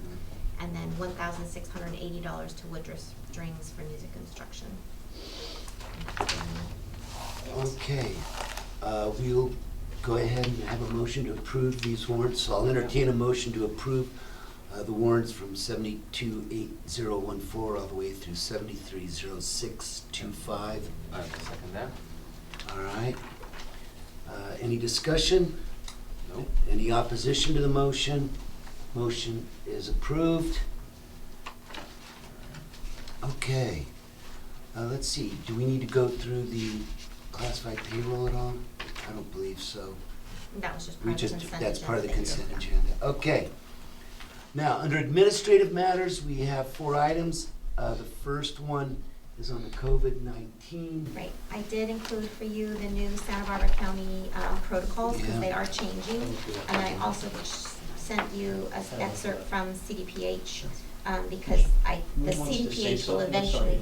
A: And then $1,680 to Woodruff Strings for music instruction. And that's been it.
C: Okay, we'll go ahead and have a motion to approve these warrants. So I'll entertain a motion to approve the warrants from 728014 all the way through 730625.
E: I second that.
C: All right. Any discussion?
E: Nope.
C: Any opposition to the motion? Motion is approved. Okay. Let's see, do we need to go through the classified payroll at all? I don't believe so.
A: That was just
C: We
A: part of the
C: just,
A: consent.
C: that's part of the
A: agenda.
C: consent agenda. Okay. Now, under administrative matters, we have 4 items. The first one is on the COVID-19.
A: Right, I did include for you the new Santa Barbara County protocols, because
C: Yeah.
A: they are changing. And I also sent you an excerpt from CDPH, because the CDPH will eventually.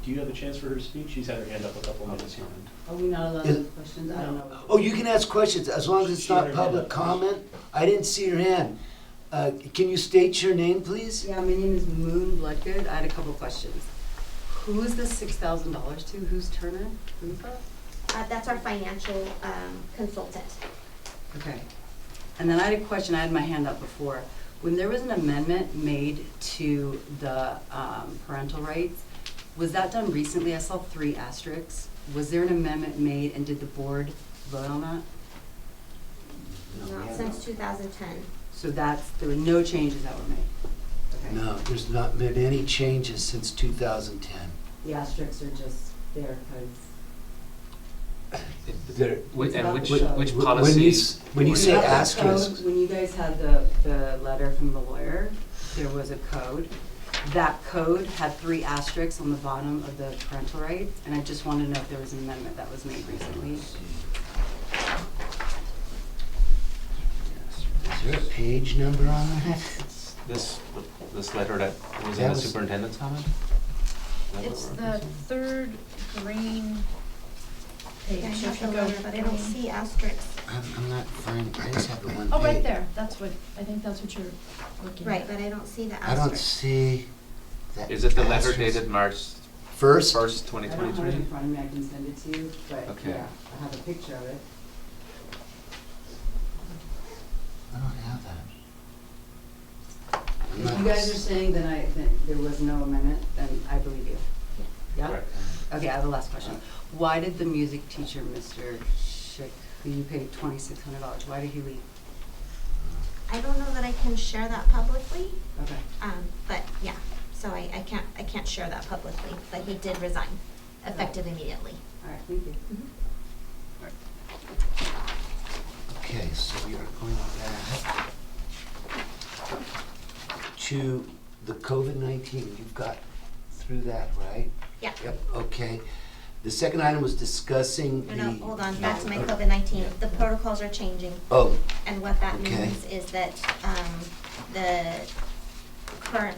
M: Do you have a chance for her to speak? She's had her hand up a couple minutes here.
N: Are we not allowed to ask questions? I don't know.
C: Oh, you can ask questions, as long as it's
M: She had
C: not
M: her hand
C: public
M: up.
C: comment. I didn't see your hand. Can you state your name, please?
N: Yeah, my name is Moon Bloodgood. I had a couple questions. Who is this $6,000 to? Who's Turner? Who's that?
A: That's our financial consultant.
N: Okay. And then I had a question. I had my hand up before. When there was an amendment made to the parental rights, was that done recently? I saw 3 asterisks. Was there an amendment made, and did the board vote on that?
A: Not since 2010.
N: So there were no changes that were made? Okay.
C: No, there's not been any changes since 2010.
N: The asterisks are just there because
C: There-
E: And which
C: When you
E: policies?
C: when you say
N: have the
C: asterisks,
N: code, when you guys had the letter from the lawyer, there was a code. That code had 3 asterisks on the bottom of the parental rights, and I just wanted to know if there was an amendment that was made recently.
C: is there a page number on that?
E: This letter that was in
C: That
E: the
C: was-
E: superintendent's comment? Is that what
F: It's
E: we're
F: the
E: referencing?
F: 3rd green page.
A: I
F: If
A: have
F: you
A: the
F: go
A: letter, but I don't
F: green.
A: see asterisks.
C: I'm not finding, I just have the one page.
F: Oh, right there, that's what, I think that's what you're looking at.
A: Right, but I don't see the
C: I don't
A: asterisk.
C: see that.
E: Is it the letter
C: asterisk.
E: dated March
C: First?
E: 1st,
N: I don't have it
E: 2023?
N: in front of me, I can send it to you, but
E: Okay.
N: yeah, I have a picture of it.
C: I don't have that. I'm
N: If
C: not-
N: you guys are saying that there was no amendment, then I believe you. Yeah?
E: Correct.
N: Okay, I have a last question. Why did the music teacher, Mr. Schick, who you paid $2,600, why did he leave?
A: I don't know that I can share that publicly,
N: Okay.
A: but yeah, so I can't share that publicly, but he did resign, effective immediately.
N: All right, thank you.
C: Okay, so we are going back to the COVID-19. You've got through that, right?
A: Yeah.
C: Yep, okay. The second item was discussing the...
A: No, hold on, back to my COVID-19. The protocols are changing.
C: Oh,
A: And what that
C: Okay.
A: means is that the current,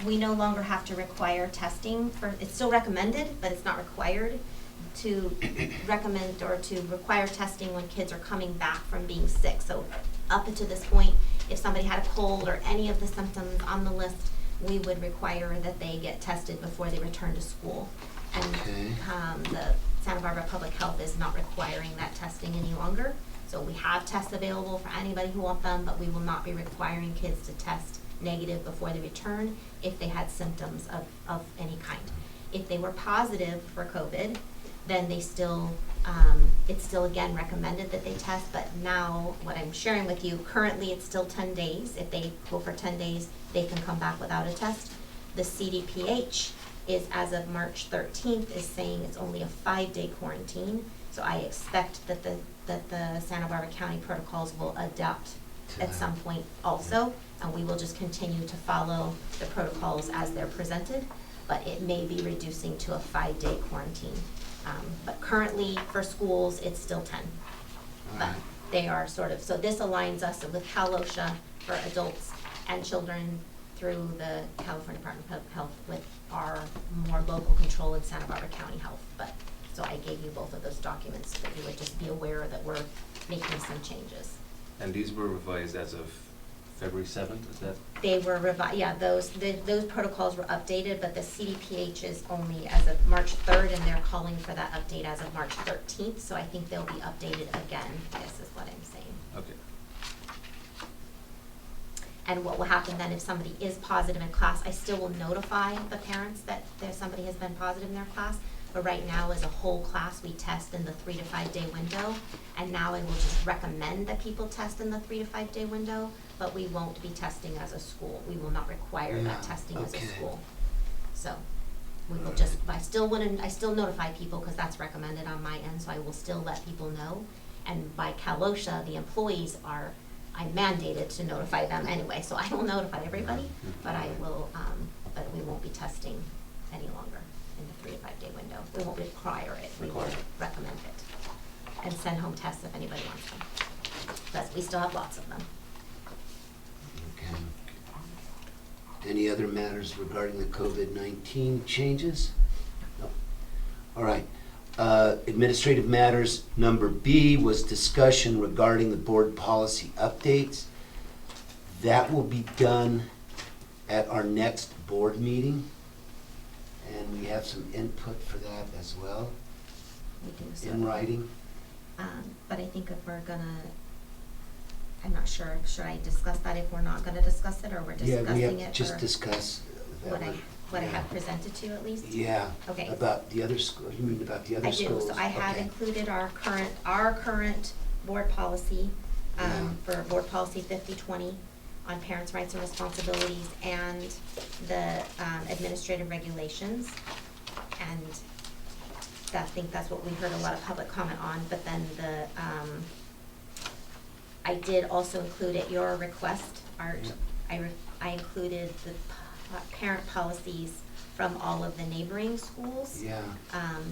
A: we no longer have to require testing for, it's still recommended, but it's not required to recommend or to require testing when kids are coming back from being sick. So up until this point, if somebody had a cold or any of the symptoms on the list, we would require that they get tested before they return to school. And
C: Okay.
A: the Santa Barbara Public Health is not requiring that testing any longer. So we have tests available for anybody who wants them, but we will not be requiring kids to test negative before they return if they had symptoms of any kind. If they were positive for COVID, then they still, it's still again recommended that they test, but now what I'm sharing with you, currently it's still 10 days. If they go for 10 days, they can come back without a test. The CDPH is, as of March 13th, is saying it's only a 5-day quarantine. So I expect that the Santa Barbara County protocols will adapt at some point also, and we will just continue to follow the protocols as they're presented, but it may be reducing to a 5-day quarantine. But currently, for schools, it's still 10. But
C: Alright.
A: they are sort of, so this aligns us with Cal OSHA for adults and children through the California Department of Health with our more local control in Santa Barbara County Health. But, so I gave you both of those documents so that you would just be aware that we're making some changes.
E: And these were revised as of February 7th, is that?
A: They were those protocols were updated, but the CDPH is only as of March 3rd, and they're calling for that update as of March 13th, so I think they'll be updated again, I guess is what I'm saying.
E: Okay.
A: And what will happen then if somebody is positive in class, I still will notify the parents that there's somebody has been positive in their class. But right now, as a whole class, we test in the 3 to 5 day window. And now I will just recommend that people test in the 3 to 5 day window, but we won't be testing as a school. We will not require that testing as a school. So we will just, I still notify people because that's recommended on my end, so I will still let people know. And by Cal OSHA, the employees I'm mandated to notify them anyway, so I will notify everybody, but I will, but we won't be testing any longer in the 3 to 5 day window. We won't require it, we will recommend it. And send home tests if anybody wants them. But we still have lots of them.
C: Okay. Any other matters regarding the COVID-19 changes? No. All right. Administrative matters, number B was discussion regarding the board policy updates. That will be done at our next board meeting. And we have some input for that as well,
A: We do so.
C: in writing.
A: But I think if we're gonna, I'm not sure, should I discuss that if we're not gonna discuss it, or we're
C: Yeah,
A: discussing
C: we
A: it?
C: have to just
A: or
C: discuss that
A: What I
C: one.
A: have presented to you at least?
C: Yeah.
A: Okay.
C: About the other school, you mean about the other
A: I do,
C: schools?
A: so I have
C: Okay.
A: included our current board policy, for board policy 5020 on parents' rights and responsibilities, and the administrative regulations. And I think that's what we heard a lot of public comment on, but then I did also include at your request, Art, I included the parent policies from all of the neighboring schools.
C: Yeah.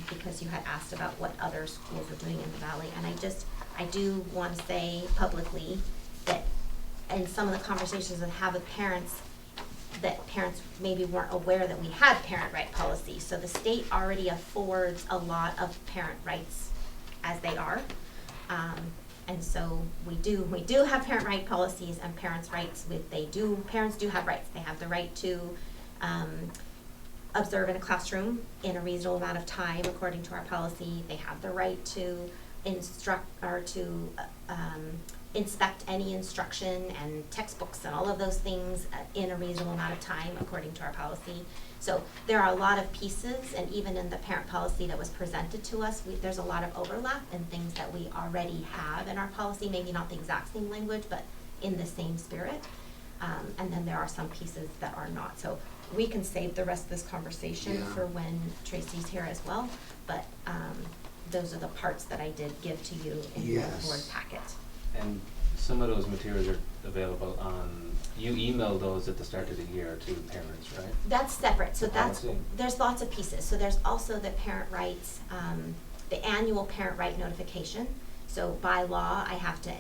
A: Because you had asked about what other schools are doing in the valley, and I do want to say publicly that in some of the conversations I have with parents, that parents maybe weren't aware that we had parent right policies. So the state already affords a lot of parent rights as they are. And so we do have parent right policies, and parents' rights parents do have rights. They have the right to observe in a classroom in a reasonable amount of time according to our policy. They have the right to instruct or to inspect any instruction and textbooks and all of those things in a reasonable amount of time according to our policy. So there are a lot of pieces, and even in the parent policy that was presented to us, there's a lot of overlap in things that we already have in our policy, maybe not the exact same language, but in the same spirit. And then there are some pieces that are not. So we can save the rest of this conversation for when Tracy's here as well, but those are the parts that I did give to you in the board packet.
E: And some of those materials are available you emailed those at the start of the year to parents, right?
A: That's separate, so
E: Policy.
A: there's lots of pieces. So there's also the parent rights, the annual parent right notification. So by law, I have to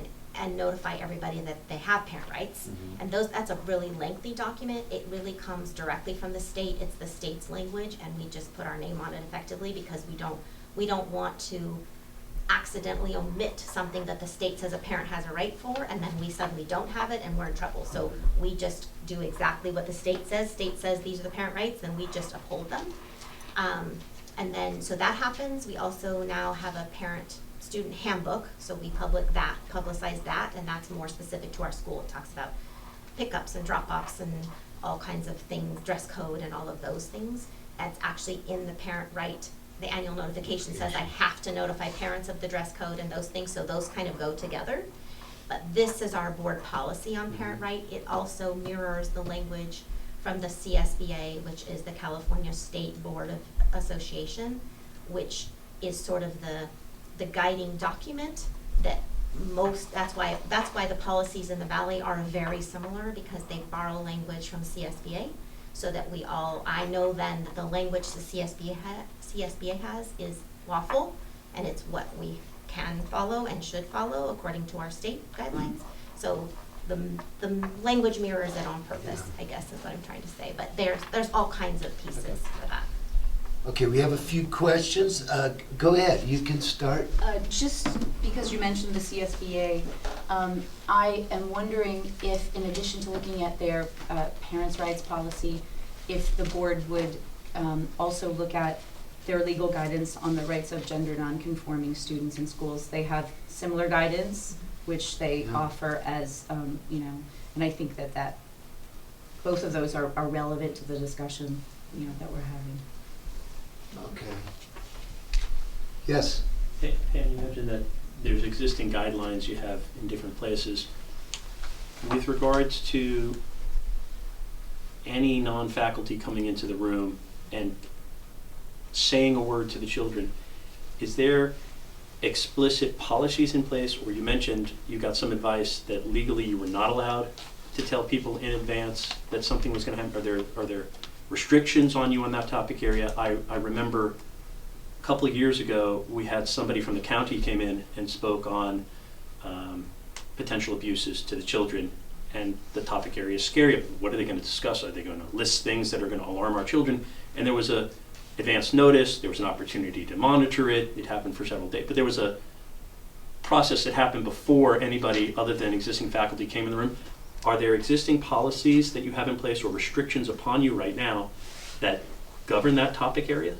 A: notify everybody that they have parent rights.
E: Mm-hmm.
A: And that's a really lengthy document. It really comes directly from the state. It's the state's language, and we just put our name on it effectively because we don't want to accidentally omit something that the state says a parent has a right for, and then we suddenly don't have it and we're in trouble. So we just do exactly what the state says. State says these are the parent rights, and we just uphold them. And then, so that happens. We also now have a parent-student handbook, so we publicize that, and that's more specific to our school. It talks about pickups and drop-offs and all kinds of things, dress code and all of those things. That's actually in the parent right. The annual notification says I have to notify parents of the dress code and those things, so those kind of go together. But this is our board policy on parent right. It also mirrors the language from the CSBA, which is the California State Board of Association, which is sort of the guiding document that that's why the policies in the Valley are very similar, because they borrow language from CSBA. So that I know then that the language the CSBA has is lawful, and it's what we can follow and should follow according to our state guidelines. So the language mirrors it on purpose, I guess is what I'm trying to say. But there's all kinds of pieces for that.
C: Okay, we have a few questions. Go ahead, you can start.
O: Just because you mentioned the CSBA, I am wondering if, in addition to looking at their parents' rights policy, if the board would also look at their legal guidance on the rights of gender nonconforming students in schools. They have similar guidance, which they offer as, and I think that both of those are relevant to the discussion, that we're having.
C: Okay. Yes?
M: Hey, you mentioned that there's existing guidelines you have in different places. With regards to any non-faculty coming into the room and saying a word to the children, is there explicit policies in place? Or you mentioned you got some advice that legally you were not allowed to tell people in advance that something was going to happen. Are there restrictions on you on that topic area? I remember a couple of years ago we had somebody from the county came in and spoke on potential abuses to the children, and the topic area is scary. What are they going to discuss? Are they going to list things that are going to alarm our children? And there was a advance notice, there was an opportunity to monitor it. It happened for several days, but there was a process that happened before anybody other than existing faculty came in the room. Are there existing policies that you have in place or restrictions upon you right now that govern that topic area?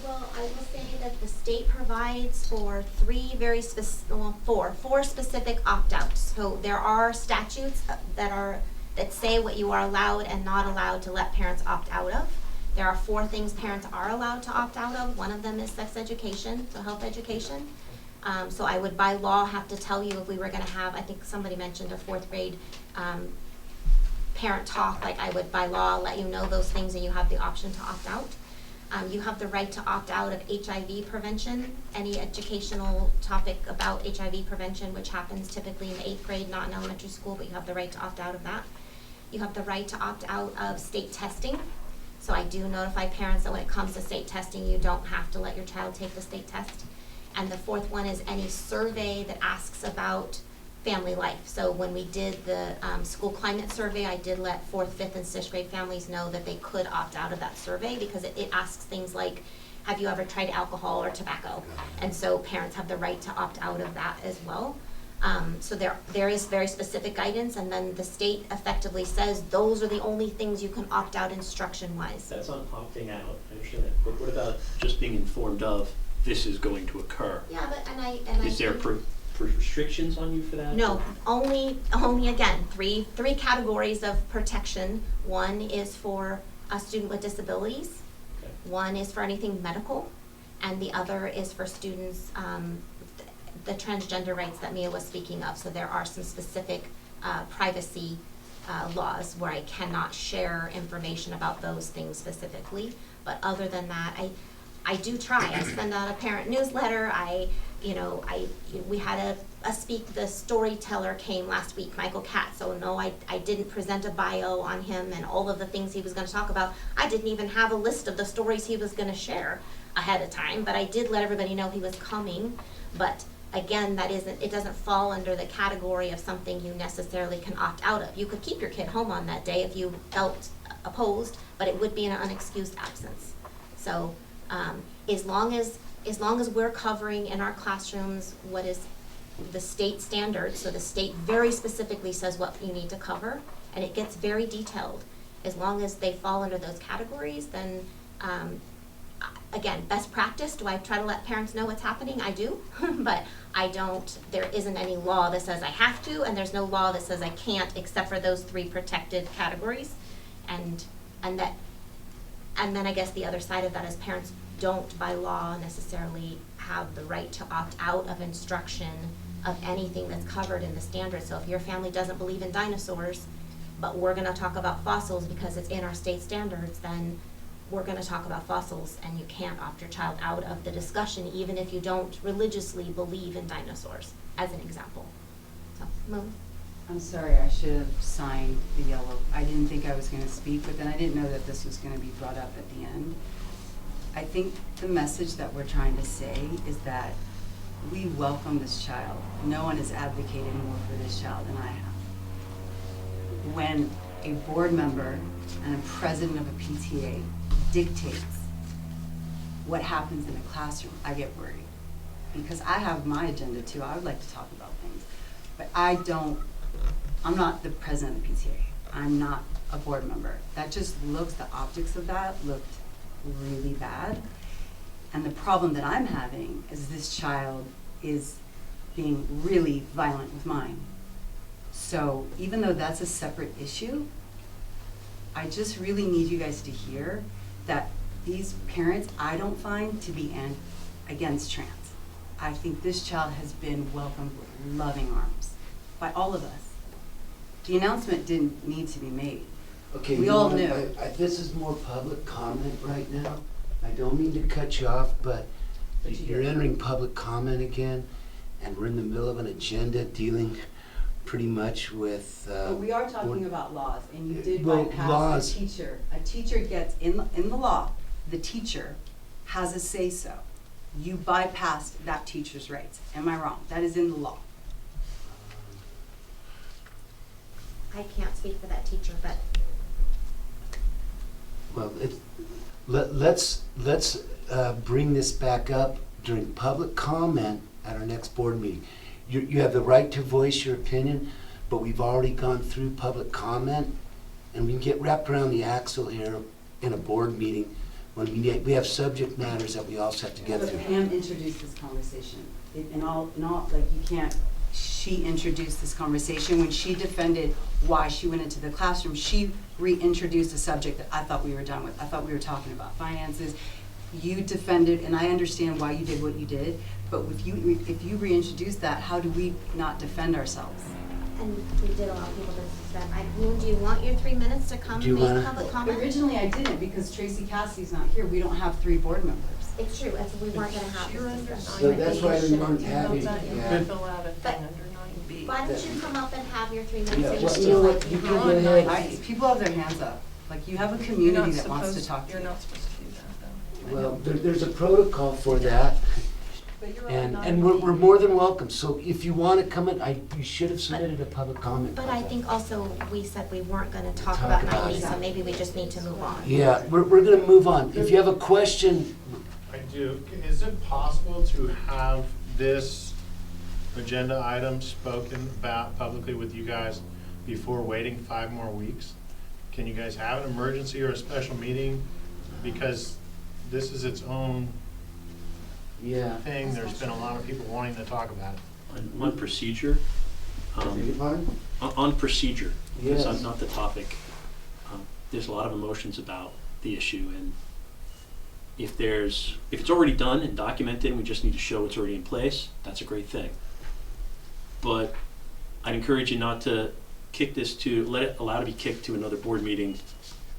A: Well, I will say that the state provides for four specific opt-outs. So there are statutes that say what you are allowed and not allowed to let parents opt out of. There are 4 things parents are allowed to opt out of. One of them is sex education, so health education. So I would by law have to tell you if we were going to have, I think somebody mentioned a 4th grade parent talk, like I would by law let you know those things and you have the option to opt out. You have the right to opt out of HIV prevention, any educational topic about HIV prevention, which happens typically in 8th grade, not in elementary school, but you have the right to opt out of that. You have the right to opt out of state testing. So I do notify parents that when it comes to state testing, you don't have to let your child take the state test. And the 4th one is any survey that asks about family life. So when we did the school climate survey, I did let 4th, 5th, and 6th grade families know that they could opt out of that survey because it asks things like, have you ever tried alcohol or tobacco? And so parents have the right to opt out of that as well. So there is very specific guidance, and then the state effectively says those are the only things you can opt out instruction-wise.
M: That's on opting out, I understand that. But what about just being informed of this is going to occur?
A: Yeah, but
M: Is there restrictions on you for that?
A: No, only again, three categories of protection. One is for a student with disabilities.
M: Okay.
A: One is for anything medical, and the other is for students, the transgender rights that Mia was speaking of. So there are some specific privacy laws where I cannot share information about those things specifically. But other than that, I do try. I send out a parent newsletter. We had the storyteller came last week, Michael Katz. So no, I didn't present a bio on him and all of the things he was going to talk about. I didn't even have a list of the stories he was going to share ahead of time, but I did let everybody know he was coming. But again, it doesn't fall under the category of something you necessarily can opt out of. You could keep your kid home on that day if you felt opposed, but it would be an unexcused absence. So as long as we're covering in our classrooms what is the state standard, so the state very specifically says what you need to cover, and it gets very detailed. As long as they fall under those categories, then again, best practice, do I try to let parents know what's happening? I do, but there isn't any law that says I have to, and there's no law that says I can't, except for those 3 protected categories. And then I guess the other side of that is parents don't by law necessarily have the right to opt out of instruction of anything that's covered in the standards. So if your family doesn't believe in dinosaurs, but we're gonna talk about fossils because it's in our state standards, then we're going to talk about fossils, and you can't opt your child out of the discussion, even if you don't religiously believe in dinosaurs, as an example. So, Moon?
N: I'm sorry, I should have signed the yellow. I didn't think I was going to speak, but then I didn't know that this was going to be brought up at the end. I think the message that we're trying to say is that we welcome this child. No one has advocated more for this child than I have. When a board member and a president of a PTA dictates what happens in a classroom, I get worried. Because I have my agenda too. I would like to talk about things. but I'm not the president of the PTA. I'm not a board member. That just looks, the optics of that looked really bad. And the problem that I'm having is this child is being really violent with mine. So even though that's a separate issue, I just really need you guys to hear that these parents, I don't find to be against trans. I think this child has been welcomed with loving arms by all of us. The announcement didn't need to be made.
C: Okay,
N: We
C: you
N: all
C: know,
N: knew.
C: this is more public comment right now. I don't mean to cut you off, but you're entering public comment again, and we're in the middle of an agenda dealing pretty much with,
N: But we are talking about laws, and you did
C: Well,
N: bypass
C: laws-
N: a teacher. A teacher gets, in the law, the teacher has a say-so. You bypassed that teacher's rights. Am I wrong? That is in the law.
A: I can't speak for that teacher, but
C: well, let's bring this back up during public comment at our next board meeting. You have the right to voice your opinion, but we've already gone through public comment, and we can get wrapped around the axle here in a board meeting when we have subject matters that we also have to get
N: But
C: through.
N: Pam introduced this conversation. In all, like, you can't, she introduced this conversation. When she defended why she went into the classroom, she reintroduced a subject that I thought we were done with. I thought we were talking about finances. You defended, and I understand why you did what you did, but if you reintroduce that, how do we not defend ourselves?
A: and we did allow people to suspend. Do you want your 3 minutes to come
C: Do you
A: make
C: wanna-
A: public comment?
N: Originally, I didn't, because Tracy Cassidy's not here. We don't have 3 board members.
A: It's true, we weren't gonna have
K: You're
A: this
K: under
A: discussion.
C: So
K: nine.
C: that's why we weren't having,
K: You
C: yeah.
K: fill out a thing
A: But-
K: under 9B.
A: Why don't you come up and have your 3 minutes
C: Yeah,
A: and
C: well,
A: just
C: you
A: do
C: know
A: like
C: what,
A: you
C: you
A: have
C: can go
A: on
C: ahead.
A: nine.
N: People have their hands up. Like, you have a community that wants to talk to you.
K: You're not supposed to do that, though.
C: Well, there's a protocol for that,
K: But you're on
C: and we're more than welcome. So if you want to come in, you should have submitted a public comment.
A: But I think also we said we weren't gonna talk
C: Talk
A: about
C: about
A: 90,
C: it.
A: so maybe we just need to move on.
C: Yeah, we're gonna move on. If you have a question,
P: I do. Is it possible to have this agenda item spoken about publicly with you guys before waiting 5 more weeks? Can you guys have an emergency or a special meeting? Because this is its own
C: yeah.
P: thing. There's been a lot of people wanting to talk about it.
M: On procedure,
C: Beg your pardon?
M: on procedure, because
C: Yes.
M: I'm not the topic, there's a lot of emotions about the issue, and if it's already done and documented, and we just need to show it's already in place, that's a great thing. But I'd encourage you not to allow it to be kicked to another board meeting,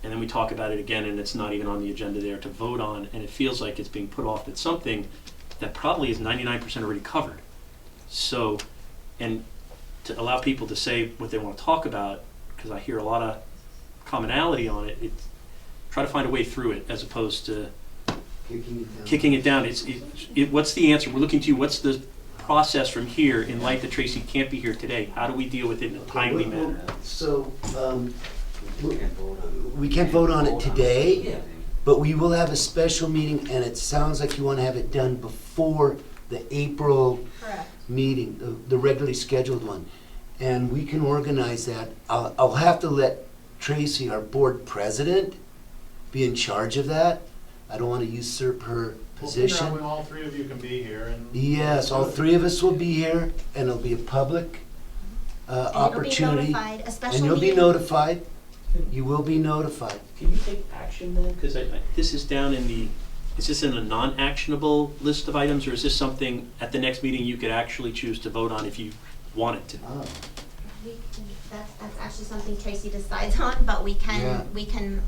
M: and then we talk about it again, and it's not even on the agenda there to vote on, and it feels like it's being put off. It's something that probably is 99% already covered. So, and to allow people to say what they want to talk about, because I hear a lot of commonality on it, try to find a way through it as opposed to kicking it down. What's the answer? We're looking to you. What's the process from here in light that Tracy can't be here today? How do we deal with it in a timely manner?
C: So, we can't vote on it today, but we will have a special meeting, and it sounds like you want to have it done before the April
H: Correct.
C: meeting, the regularly scheduled one. And we can organize that. I'll have to let Tracy, our board president, be in charge of that. I don't want to usurp her
P: We'll figure out
C: position.
P: when all 3 of you can be here and.
C: Yes, all 3 of us will be here, and it'll be a public opportunity.
A: And it'll be notified, a special
C: And you'll be
A: meeting.
C: notified. You will be notified.
M: Can you take action then? Because this is down is this in a non-actionable list of items, or is this something at the next meeting you could actually choose to vote on if you wanted to?
C: Oh.
A: That's actually something Tracy decides on, but we
C: Yeah.
A: can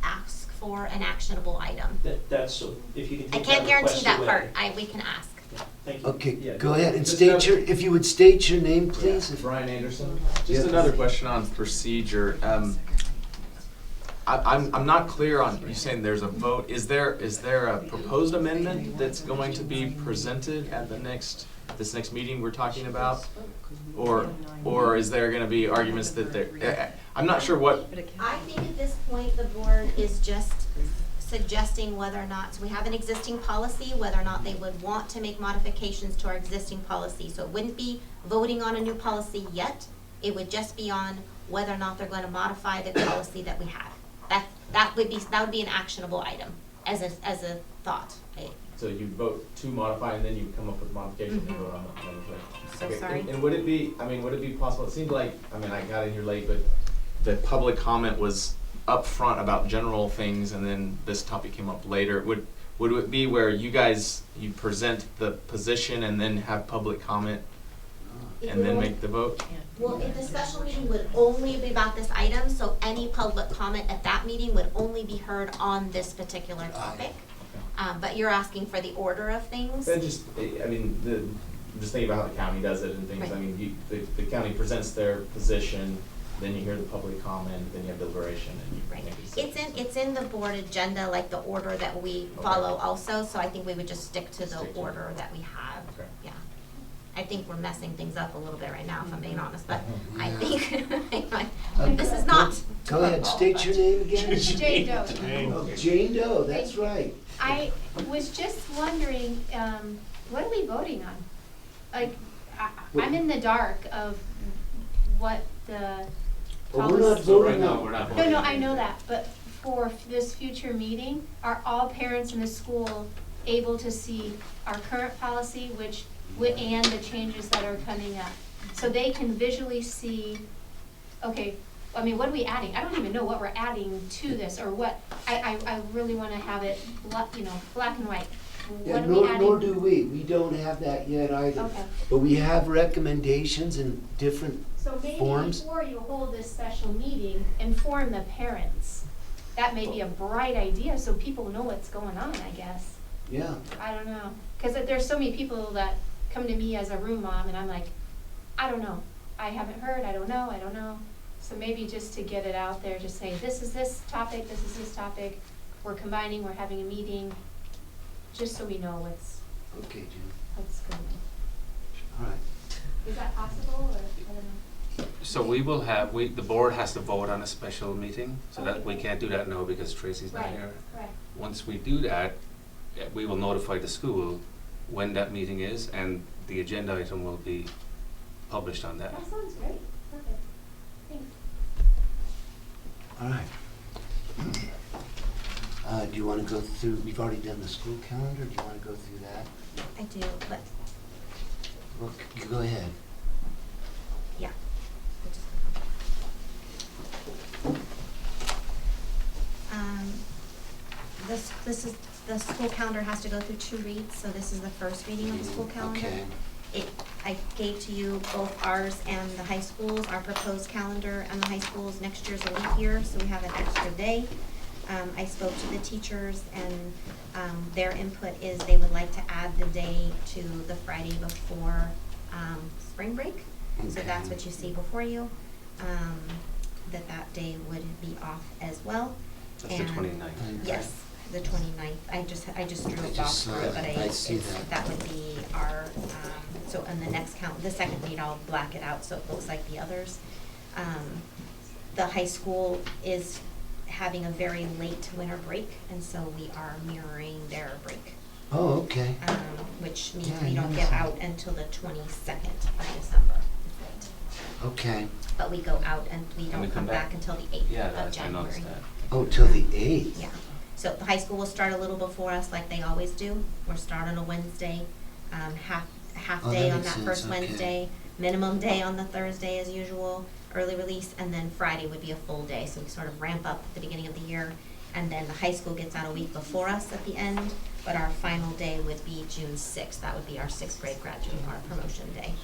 A: ask for an actionable item.
M: That's so, if you can
A: I
M: take
A: can't
M: that
A: guarantee
M: request
A: that
M: away.
A: part, we can ask.
M: Thank you.
C: Okay, go ahead and if you would state your name, please.
Q: Brian Anderson.
C: Yes.
Q: Just another question on procedure. I'm not clear on, you saying there's a vote. Is there a proposed amendment that's going to be presented at this next meeting we're talking about? Or is there gonna be arguments that I'm not sure what.
A: I think at this point, the board is just suggesting whether or not, so we have an existing policy, whether or not they would want to make modifications to our existing policy. So it wouldn't be voting on a new policy yet, it would just be on whether or not they're gonna modify the policy that we have. That would be an actionable item, as a thought.
Q: So you vote to modify and then you come up with modifications and vote on the
A: So
Q: Okay,
A: sorry.
Q: And would it be possible, it seemed like, I got in here late, but the public comment was up front about general things and then this topic came up later. Would it be where you present the position and then have public comment and then make the vote?
A: Well, if the special meeting would only be about this item, so any public comment at that meeting would only be heard on this particular topic. But you're asking for the order of things?
Q: Just thinking about how the county does it and things,
A: Right.
Q: the county presents their position, then you hear the public comment, then you have deliberation and you
A: Right.
Q: make a decision.
A: It's in the board agenda, like the order that we follow also, so I think we would just stick to the order that we have.
Q: Okay.
A: Yeah. I think we're messing things up a little bit right now, if I'm being honest, but I think, this is not.
C: Go ahead, state your name again.
D: Jane Doe.
C: Oh, Jane Doe, that's right.
D: I was just wondering, what are we voting on? Like, I'm in the dark of what the
C: Well, we're not
D: policy.
C: voting
E: No,
C: on.
E: we're not
D: No,
E: voting.
D: no, I know that, but for this future meeting, are all parents in the school able to see our current policy, and the changes that are coming up? So they can visually see, okay, what are we adding? I don't even know what we're adding to this, or what, I really wanna have it, black and white.
C: Yeah,
D: What are we adding?
C: nor do we. We don't have that yet either.
D: Okay.
C: But we have recommendations in different
D: So maybe
C: forms.
D: before you hold this special meeting, inform the parents. That may be a bright idea, so people know what's going on, I guess.
C: Yeah.
D: I don't know, cause there's so many people that come to me as a room mom, and I'm like, I don't know, I haven't heard, I don't know. So maybe just to get it out there, just say, this is this topic, we're combining, we're having a meeting, just so we know what's
C: Okay, Jim.
D: going on.
C: All right.
D: Is that possible, or, I don't know?
E: So we will have, the board has to vote on a special meeting, so that we can't do that now because Tracy's not
D: Right,
E: here.
D: right.
E: Once we do that, we will notify the school when that meeting is, and the agenda item will be published on that.
D: That sounds great, perfect, thanks.
C: All right. Do you want to go through, we've already done the school calendar, do you want to go through that?
A: I do, but,
C: Well, you go ahead.
A: yeah. This is, the school calendar has to go through 2 reads, so this is the first reading of the school calendar.
C: Okay.
A: I gave to you both ours and the high schools, our proposed calendar and the high schools. Next year's a leap year, so we have an extra day. I spoke to the teachers, and their input is they would like to add the day to the Friday before spring break. So that's what you see before you, that day would be off as well.
E: That's the 29th.
A: Yes, the 29th. I just drew
C: I
A: a
C: just
A: box
C: saw
A: for it,
C: that.
A: but
C: I see that.
A: that would be our, so on the next count, the second read, I'll black it out so it looks like the others. The high school is having a very late winter break, and so we are mirroring their break.
C: Oh, okay.
A: Which means
C: Yeah,
A: we
C: I
A: don't
C: noticed
A: get
C: that.
A: out until the 22nd of December.
C: Okay.
A: But we go out and we
E: And
A: don't
E: we
A: come
E: come
A: back
E: back?
A: until the 8th
E: Yeah,
A: of
E: I noticed
A: January.
E: that.
C: Oh, till the 8th?
A: Yeah, so the high school will start a little before us like they always do. We're starting a Wednesday, half
C: Oh,
A: day
C: that
A: on
C: makes
A: that first
C: sense, okay.
A: Wednesday, minimum day on the Thursday as usual, early release, and then Friday would be a full day. So we sort of ramp up at the beginning of the year, and then the high school gets out a week before us at the end, but our final day would be June 6th. That would be our 6th grade graduate, our promotion day.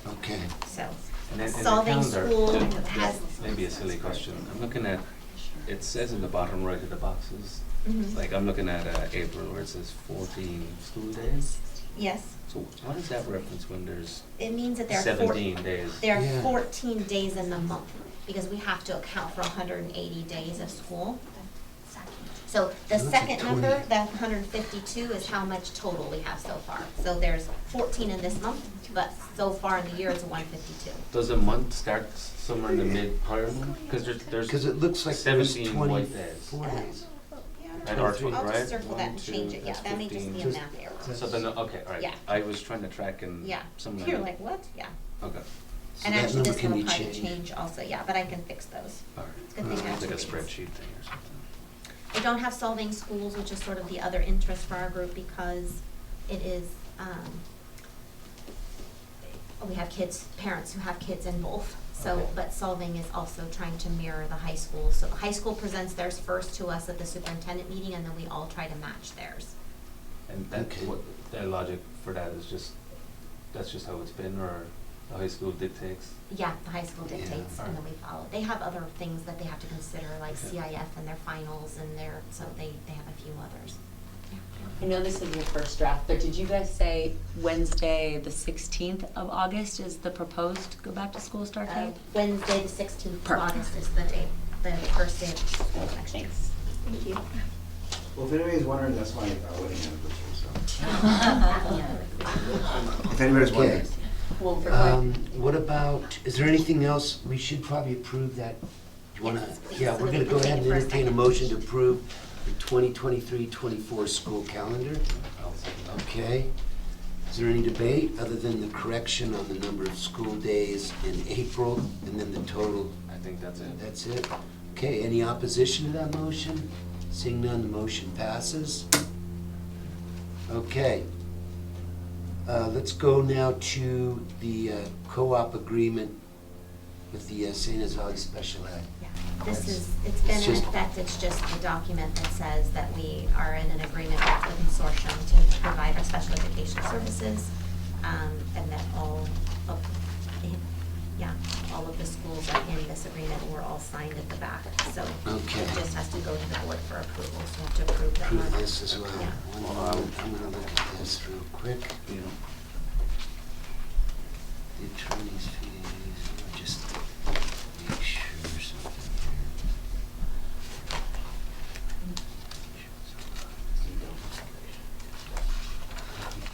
C: Okay.
A: So,
E: And then in the
A: solving
E: calendar,
A: school
E: just
A: has.
E: maybe a silly question. I'm looking at, it says in the bottom right of the boxes,
A: Mhm.
E: like I'm looking at April where it says 14 school days.
A: Yes.
E: So what does that reference when there's
A: It means that there are
E: 17 days?
A: There are
C: Yeah.
A: 14 days in the month, because we have to account for 180 days of school. So the
C: So that's a
A: second number,
C: 20.
A: that 152, is how much total we have so far. So there's 14 in this month, but so far in the year it's 152.
E: Does a month start somewhere in the mid prior month? Because there's
C: Because it looks like there's
E: 17 white days.
C: 24 days.
A: Yeah,
E: At R2,
A: I'll
E: right?
A: just circle that and
E: 1, 2,
A: change it, yeah,
E: that's
A: that may just
E: 15.
A: be a math error.
E: So then, okay, all right.
A: Yeah.
E: I was trying to track and
A: Yeah,
E: some.
A: you're like, what? Yeah.
E: Okay.
C: So
A: And
C: that
A: actually,
C: number
A: this
C: can
A: one
C: be
A: will probably
C: changed.
A: change also, yeah, but I can fix those.
E: All
A: It's a good
E: right.
A: thing I have
E: Like a
A: two reads.
E: spreadsheet thing or something.
A: I don't have solving schools, which is sort of the other interest for our group because it is, we have kids, parents who have kids in both. So,
E: Okay.
A: but solving is also trying to mirror the high school. So the high school presents theirs first to us at the superintendent meeting and then we all try to match theirs.
E: And that,
C: Okay.
E: what, the logic for that is just, that's just how it's been, or the high school dictates?
A: Yeah, the high school dictates
E: Yeah.
A: and then we follow. They have other things that they have to consider, like
E: Okay.
A: CIF and their finals and their, so they have a few others.
O: I know this is your first draft, but did you guys say Wednesday, the 16th of August is the proposed go back to school start date?
A: Wednesday, the 16th of
O: Perfect.
A: August is the date, the first day of school next year.
O: Thanks.
A: Thank you.
R: Well, if anybody's wondering, that's my wedding anniversary, so. If anybody's wondering.
C: What about, is there anything else, we should probably approve that, do you wanna,
A: Yes, please.
C: yeah,
A: So
C: we're
A: that we
C: gonna go
A: can
C: ahead
A: take
C: and
A: it for a
C: entertain a
A: second.
C: motion to approve the 2023-24 school calendar.
E: I'll second that.
C: Okay. Is there any debate other than the correction on the number of school days in April and then the total?
E: I think that's it.
C: That's it? Okay, any opposition to that motion? Seeing none, the motion passes. Okay. Let's go now to the co-op agreement with the St. Azag Special Ed.
A: Yeah, this
C: That's-
A: is, it's been
C: it's
A: in
C: just-
A: effect, it's just a document that says that we are in an agreement with the consortium to provide our special education services, and that all of, all of the schools are in this agreement, and we're all signed at the back, so
C: Okay.
A: it just has to go to the board for approval, so we have to approve that.
C: Approve
A: one.
C: this as well.
A: Yeah.
C: One moment, I'm gonna look at this real quick.
E: You know,
C: The attorney's fees, I'll just make sure something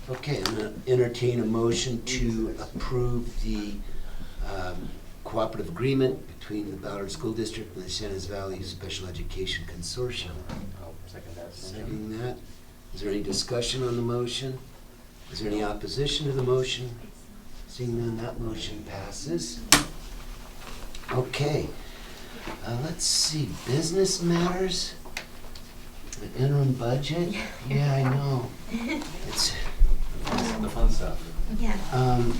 C: here. Okay, I'm gonna entertain a motion to approve the cooperative agreement between the Ballard School District and the San Jose Valley Special Education Consortium.
E: I'll second that.
C: Seconding that. Is there any discussion on the motion? Is there any opposition to the motion? Seeing none, that motion passes. Okay, let's see, business matters? The interim budget? Yeah, I know. It's,
E: The fun stuff.
A: Yeah,
C: um,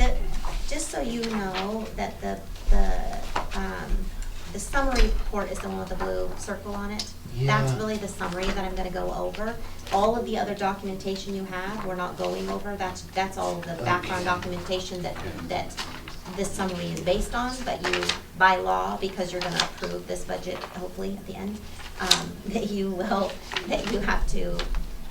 A: just so you know, that the summary report is the one with the blue circle on it. That's
C: Yeah.
A: really the summary that I'm gonna go over. All of the other documentation you have, we're not going over, that's all the background documentation that this summary is based on, but you, by law, because you're gonna approve this budget, hopefully, at the end, that you have to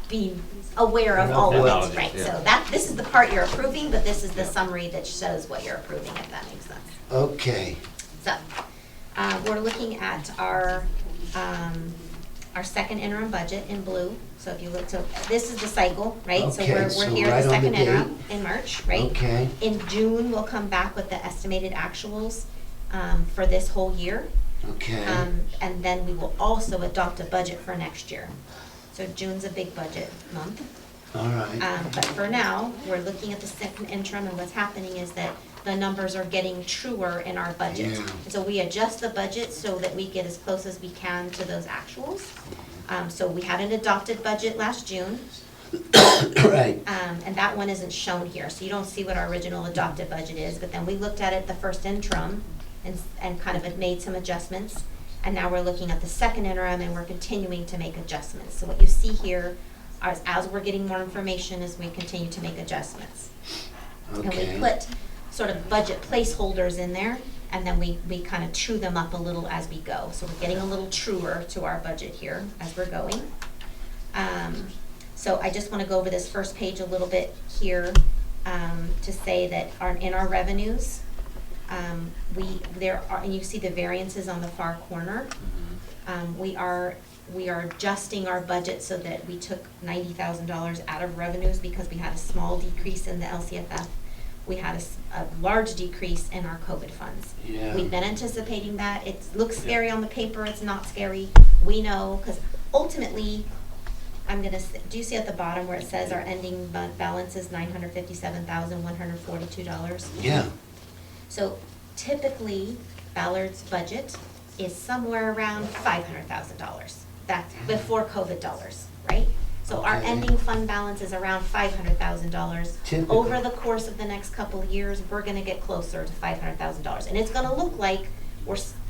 A: be aware of all of it, right?
E: Yeah.
A: So this is the part you're approving, but this is the summary that shows what you're approving, if that makes sense.
C: okay,
A: So, we're looking at our second interim budget in blue. So if you look, so this is the cycle, right? So
C: Okay,
A: we're
C: so
A: here at the
C: right on the
A: second interim
C: date.
A: in March, right?
C: okay,
A: In June, we'll come back with the estimated actuals for this whole year.
C: okay.
A: And then we will also adopt a budget for next year. So June's a big budget month.
C: All right,
A: But for now, we're looking at the second interim, and what's happening is that the numbers are getting truer in our budget.
C: Yeah.
A: And so we adjust the budget so that we get as close as we can to those actuals. So we had an adopted budget last June,
C: right,
A: and that one isn't shown here, so you don't see what our original adopted budget is. But then we looked at it the first interim and kind of had made some adjustments. And now we're looking at the second interim, and we're continuing to make adjustments. So what you see here, as we're getting more information, is we continue to make adjustments. And
C: okay.
A: we put sort of budget placeholders in there, and then we kind of true them up a little as we go. So we're getting a little truer to our budget here as we're going. So I just want to go over this first page a little bit here to say that in our revenues, and you see the variances on the far corner. We are adjusting our budget so that we took $90,000 out of revenues because we had a small decrease in the LCFF. We had a large decrease in our COVID funds.
C: Yeah.
A: We've been anticipating that. It looks scary on the paper, it's not scary. We know, because ultimately, do you see at the bottom where it says our ending balance is $957,142?
C: Yeah.
A: So typically, Ballard's budget is somewhere around $500,000. That's before COVID dollars, right? So our
C: Okay.
A: ending fund balance is around $500,000.
C: Typical.
A: Over the course of the next couple of years, we're gonna get closer to $500,000. And it's gonna look like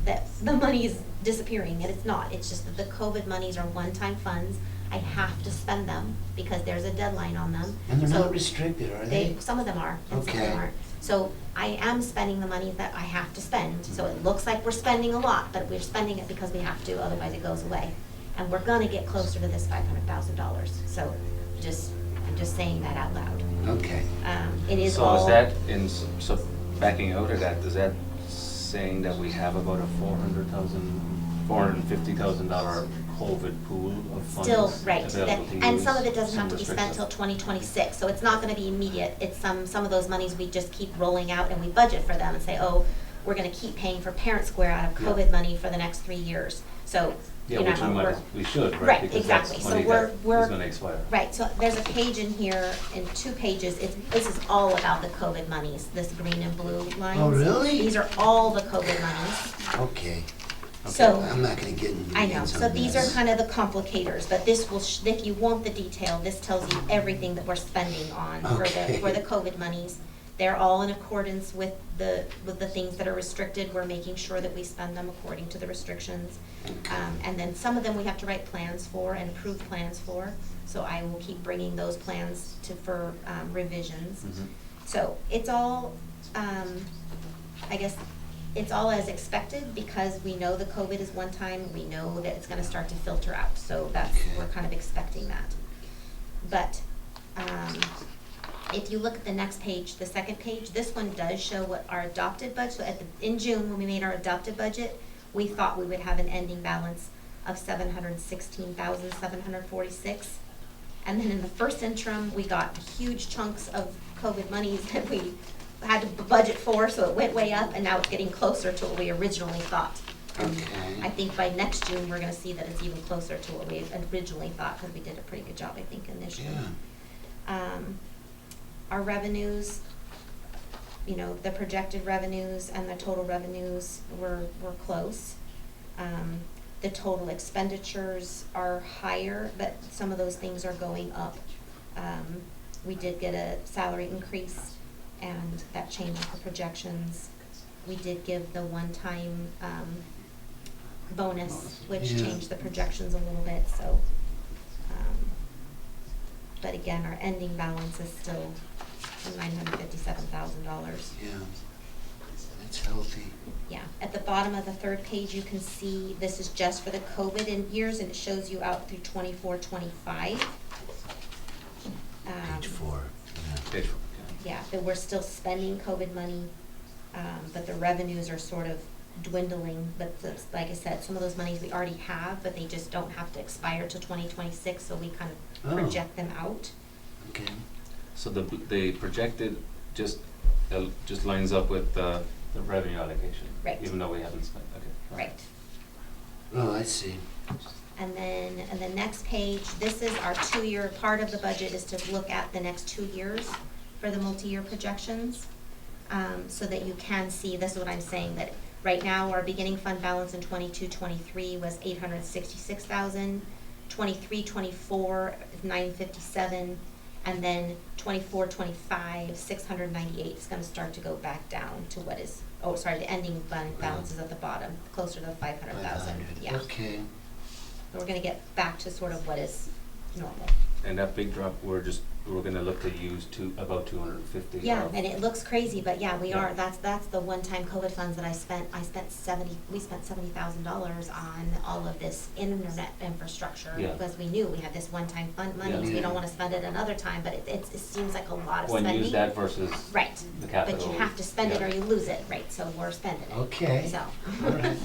A: that the money is disappearing, and it's not. It's just that the COVID monies are one-time funds. I have to spend them because there's a deadline on them.
C: And they're
A: So
C: not restricted, are they?
A: some of them are, and some of
C: Okay.
A: them aren't. So I am spending the money that I have to spend. So it looks like we're spending a lot, but we're spending it because we have to, otherwise it goes away. And we're gonna get closer to this $500,000. So I'm just saying that out loud.
C: Okay.
A: It is
E: So
A: all.
E: is that so backing out of that, is that saying that we have about a $450,000 COVID pool of funds
A: Still, right,
E: available to
A: and
E: use?
A: some of it doesn't
E: Some
A: have to be spent
E: restrictions.
A: till 2026, so it's not gonna be immediate. It's some of those monies we just keep rolling out and we budget for them and say, oh, we're gonna keep paying for Parent Square out of
E: Yeah.
A: COVID money for the next 3 years. So,
E: Yeah,
A: you know,
E: which we should, right?
A: Right,
E: Because that's
A: exactly. So
E: money
A: we're
E: that is gonna expire.
A: right, so there's a page in here, in 2 pages, this is all about the COVID monies, this green and blue lines.
C: Oh, really?
A: These are all the COVID monies.
C: Okay.
A: So.
C: I'm not gonna get into the
A: I know,
C: weeds
A: so
C: on
A: these are
C: this.
A: kind of the complicators, but this will, if you want the detail, this tells you everything that we're spending on
C: Okay.
A: for the COVID monies. They're all in accordance with the things that are restricted. We're making sure that we spend them according to the restrictions. And then some of them we have to write plans for and approve plans for, so I will keep bringing those plans for revisions.
E: Mhm.
A: So it's all, I guess, it's all as expected because we know the COVID is one time, we know that it's gonna start to filter out, so we're kind of expecting that. But, if you look at the next page, the second page, this one does show what our adopted budget, so in June, when we made our adopted budget, we thought we would have an ending balance of $716,746. And then in the first interim, we got huge chunks of COVID monies that we had to budget for, so it went way up, and now it's getting closer to what we originally thought. And I think by next June, we're gonna see that it's even closer to what we originally thought, because we did a pretty good job, I think, initially. Our revenues, you know, the projected revenues and the total revenues were close. The total expenditures are higher, but some of those things are going up. We did get a salary increase, and that changes the projections. We did give the one-time bonus, which
C: Yeah.
A: changed the projections a little bit, so. But again, our ending balance is still $957,000.
C: Yeah, that's healthy.
A: Yeah, at the bottom of the third page, you can see, this is just for the COVID in years, and it shows you out through 24-25.
C: Page 4.
E: Page 4,
A: Yeah, that we're still spending COVID money, but the revenues are sort of dwindling, but like I said, some of those monies we already have, but they just don't have to expire till 2026, so we kind of project them out.
C: Okay.
E: So the projected just lines up with the revenue allocation?
A: Right.
E: Even though we haven't spent, okay.
A: Right.
C: Oh, I see.
A: And then, and the next page, this is our 2-year, part of the budget is to look at the next 2 years for the multi-year projections, so that you can see, this is what I'm saying, that right now, our beginning fund balance in 22-23 was $866,000, 23-24 is $957,000, and then 24-25, $698. It's gonna start to go back down to what is, the ending fund balance is at the bottom, closer to the 500,000, yeah.
C: Okay.
A: So we're gonna get back to sort of what is normal.
E: And that big drop, we're gonna look to use about 250.
A: Yeah, and it looks crazy, but yeah, we
E: Yeah.
A: are, that's the one-time COVID funds that we spent $70,000 on all of this internet infrastructure.
E: Yeah.
A: Because we knew we had this one-time fund money, so we
C: Yeah.
A: don't wanna spend it another time, but it seems like a lot of
E: When
A: spending.
E: you use that versus
A: Right,
E: the capital.
A: but you have to spend it
E: yeah.
A: or you lose it, right, so we're spending it.
C: Okay.
A: So.
C: All right.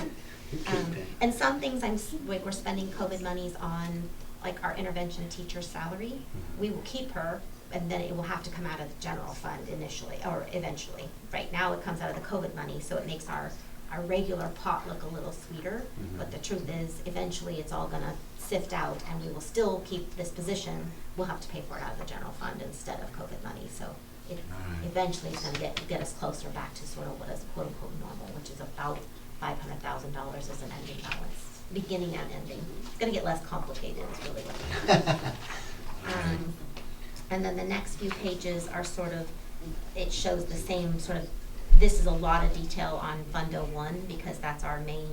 C: Okay.
A: And some things like we're spending COVID monies on, like our intervention teacher's salary. We will keep her, and then it will have to come out of the general fund initially, or eventually. Right now, it comes out of the COVID money, so it makes our our regular pot look a little sweeter, but the truth is, eventually it's all gonna sift out, and we will still keep this position, we'll have to pay for it out of the general fund instead of COVID money, so it eventually is gonna get us closer back to sort of what is quote unquote normal, which is about $500,000 as an ending balance, beginning and ending. It's gonna get less complicated, is really what and then the next few pages are sort of, it shows the same sort of, this is a lot of detail on Fund 01 because that's our main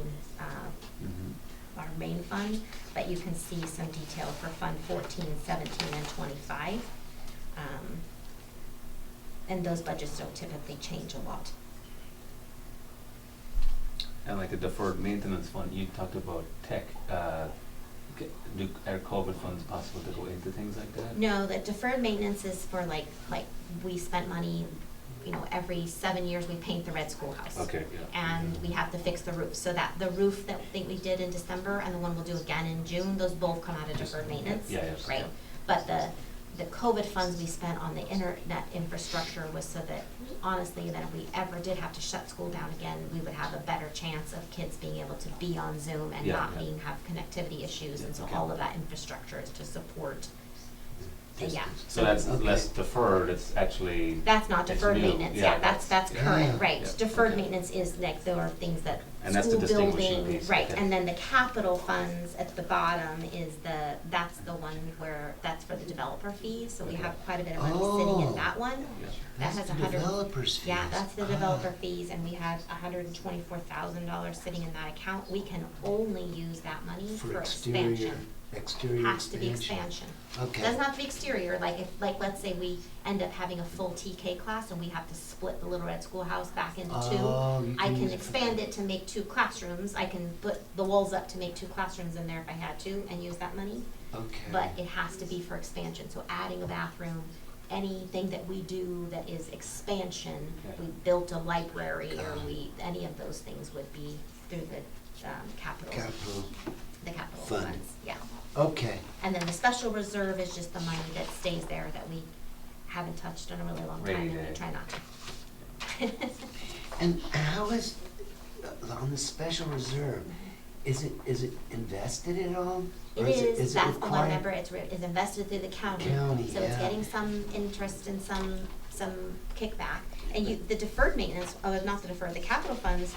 A: fund, but you can see some detail for Fund 14, 17, and 25. And those budgets don't typically change a lot.
E: And like the deferred maintenance fund, you talked about tech, are COVID funds possible to go into things like that?
A: No, the deferred maintenance is for like we spent money, you know, every 7 years we paint the red schoolhouse.
E: Okay, yeah.
A: And we have to fix the roof, so that the roof that we did in December and the one we'll do again in June, those both come out of deferred maintenance.
E: Yeah, yes.
A: Right, but the COVID funds we spent on the internet infrastructure was so that, honestly, that if we ever did have to shut school down again, we would have a better chance of kids being able to be on Zoom and not have connectivity issues, and so all of that infrastructure is to support,
E: So that's less deferred, it's actually.
A: That's not deferred
E: new.
A: maintenance, that's current, right.
E: Yeah.
A: Deferred maintenance is like, there are things that
E: And that's the
A: school
E: distinguishing
A: building,
E: piece,
A: right,
E: okay.
A: and then the capital funds at the bottom is that's the one where, that's for the developer fees, so we have quite a bit of money sitting in that one. That
C: That's
A: has
C: the
A: 100
C: developer's fees.
A: Yeah, that's the developer fees, and we have $124,000 sitting in that account. We can only use that money for expansion.
C: Exterior
A: Has to be expansion.
C: Okay.
A: Doesn't have to be exterior, like if, let's say we end up having a full TK class and we have to split the Little Red Schoolhouse back into two.
C: You
A: I can
C: use it for
A: expand it to make 2 classrooms, I can put the walls up to make 2 classrooms in there if I had to and use that money.
C: Okay.
A: But it has to be for expansion, so adding a bathroom, anything that we do that is expansion, we built a library or any of those things would be through the capital
C: Fund.
A: funds, yeah.
C: Okay.
A: And then the special reserve is just the money that stays there that we haven't touched in a really long time, and we try not to.
C: And how is, on the special reserve, is it invested at all?
A: It
C: Or
A: is, that's the one,
C: required?
A: remember, it's invested through the county, so it's getting some interest and some kickback. And the deferred maintenance, not the deferred, the capital funds,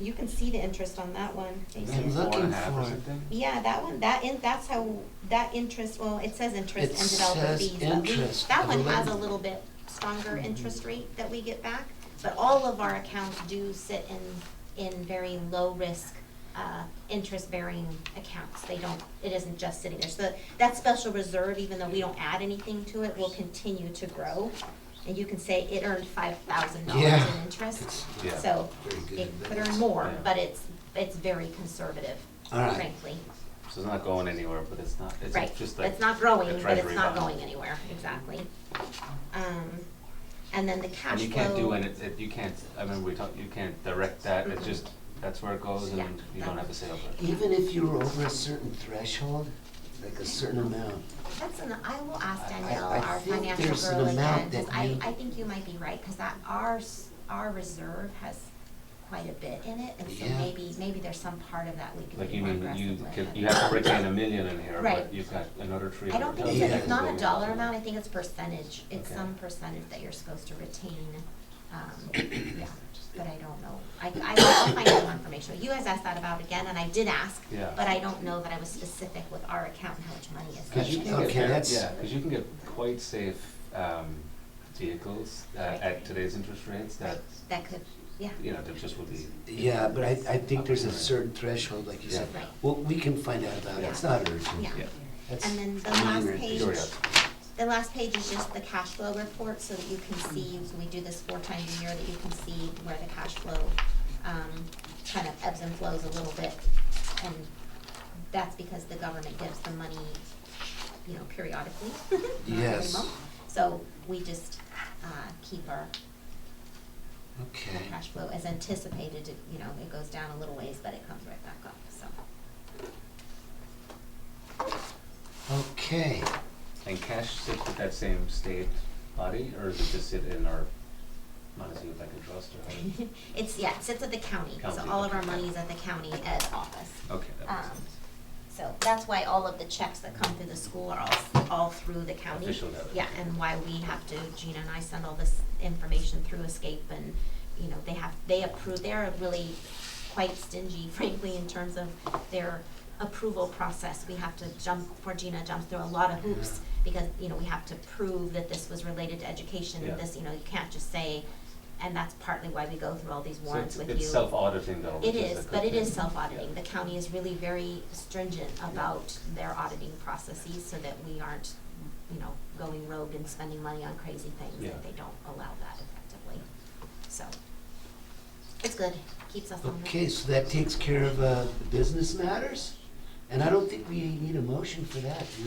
A: you can see the interest on that one.
C: I'm looking for it.
A: Yeah, that one, that's how, that interest, well, it says interest
C: It
A: and developer
C: says
A: fees, but
C: interest
A: that
C: of
A: one has a
C: 11.
A: little bit stronger interest rate that we get back. But all of our accounts do sit in very low risk, interest-bearing accounts. It isn't just sitting there. So that special reserve, even though we don't add anything to it, will continue to grow. And you can say it earned $5,000 in interest. So it could earn more, but it's very conservative, frankly.
E: So it's not going anywhere, but it's not, it's
A: Right,
E: just like.
A: it's not growing,
E: a
A: but it's
E: treasury
A: not
E: bond.
A: going anywhere, exactly. And then the cash flow.
E: And you can't do it, you can't, I remember we talked, you can't direct that, it's just, that's where it goes and you don't have to say over it.
C: Even if you were over a certain threshold, like a certain amount?
A: I will ask Danielle,
C: I
A: our
C: think
A: financial
C: there's an
A: girl again,
C: amount
A: because
C: that you-
A: I think you might be right, because that our reserve has quite a bit in it, and so
C: Yeah.
A: maybe there's some part of that we can
E: Like
A: be
E: you
A: more
E: mean,
A: aggressive with.
E: you have to retain $1 million in here,
A: Right.
E: but you've got another 300,000.
A: I don't think it's not a dollar amount, I think it's percentage, it's
E: Okay.
A: some percentage that you're supposed to retain, yeah, but I don't know. I'll find out more information. You guys asked that about again, and I did ask,
E: Yeah.
A: but I don't know that I was specific with our account and how much money is.
E: Cause you
A: in it.
E: can get, cause you can get quite safe, vehicles, at today's interest rates that,
A: That could, yeah.
E: you know, that just would be.
C: Yeah, but I think there's a certain threshold, like you said.
A: Right.
C: Well, we can find out about it, it's not urgent.
A: Yeah.
C: That's
A: And then the
C: minor.
A: last page is just the cash flow report, so that you can see, so we do this 4 times a year, that you can see where the cash flow, kind of ebbs and flows a little bit. And that's because the government gives the money, you know, periodically. not every
C: Yes.
A: month. So we just, keep our
C: Okay.
A: cash flow as anticipated, you know, it goes down a little ways, but it comes right back up, so.
C: Okay.
E: And cash sits with that same state body, or does it just sit in our Honestly, if I can trust her.
A: It's, yeah, it sits at the county, so
E: County,
A: all of
E: okay.
A: our money is at the county ed office.
E: Okay, that makes sense.
A: So that's why all of the checks that come through the school are all through the county.
E: Official level.
A: Yeah, and why we have to, Gina and I send all this information through Escape, and, you know, they approve, they're really quite stingy, frankly, in terms of their approval process. We have to Gina jumps through a lot of hoops, because, you know, we have to prove that this was related to education,
E: Yeah.
A: this, you know, you can't just say, and that's partly why we go through all these warrants with you.
E: It's self-auditing though.
A: It
E: which
A: is,
E: a good
A: but it is
E: thing.
A: self-auditing.
E: Yeah.
A: The county is really very stringent about their auditing processes, so that we aren't, you know, going rogue and spending money on crazy things,
E: Yeah.
A: that they don't allow that effectively. So, it's good, keeps us on the.
C: Okay, so that takes care of the business matters? And I don't think we need a motion for that, do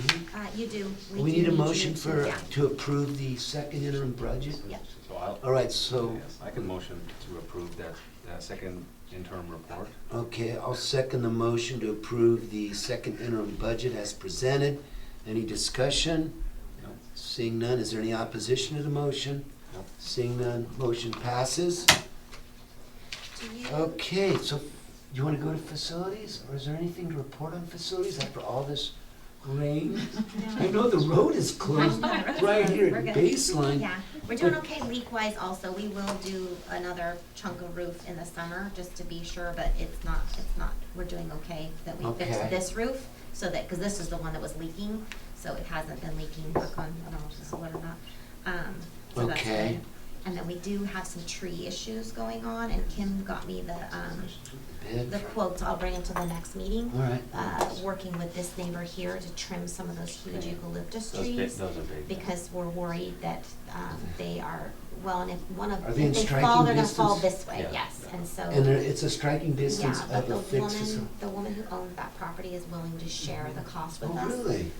C: we?
A: You do.
C: We
A: do
C: need a
A: you
C: motion
A: to- yeah.
C: to approve the second interim budget?
A: Yeah.
E: So I'll.
C: All right, so,
E: Yes, I can motion to approve that second interim report.
C: okay, I'll second the motion to approve the second interim budget as presented. Any discussion?
E: No.
C: Seeing none, is there any opposition to the motion?
E: No.
C: Seeing none, motion passes.
A: Do you?
C: Okay, so you wanna go to facilities, or is there anything to report on facilities after all this rain? I know the road is closed right here
A: We're
C: at
A: good.
C: Baseline.
A: Yeah, we're doing okay leak-wise also. We will do another chunk of roof in the summer, just to be sure, but it's not, we're doing okay, that we fixed
C: Okay.
A: this roof, so that, cause this is the one that was leaking, so it hasn't been leaking, knock on, I don't know if this is wood or not. So that's
C: Okay.
A: good. And then we do have some tree issues going on, and Kim got me
C: Bid?
A: the quotes, I'll bring them to the next meeting.
C: All right.
A: Working with this neighbor here to trim some of those huge eucalyptus trees.
E: Those are big.
A: Because we're worried that, they are, well, and if one of,
C: Are they in
A: if they
C: striking
A: fall, they're gonna fall
C: distance?
A: this way,
E: Yeah.
A: yes, and so.
C: And it's a striking distance
A: Yeah, but
C: of a fix.
A: the woman who owns that property is willing to share the cost with
C: Oh,
A: us.
C: really?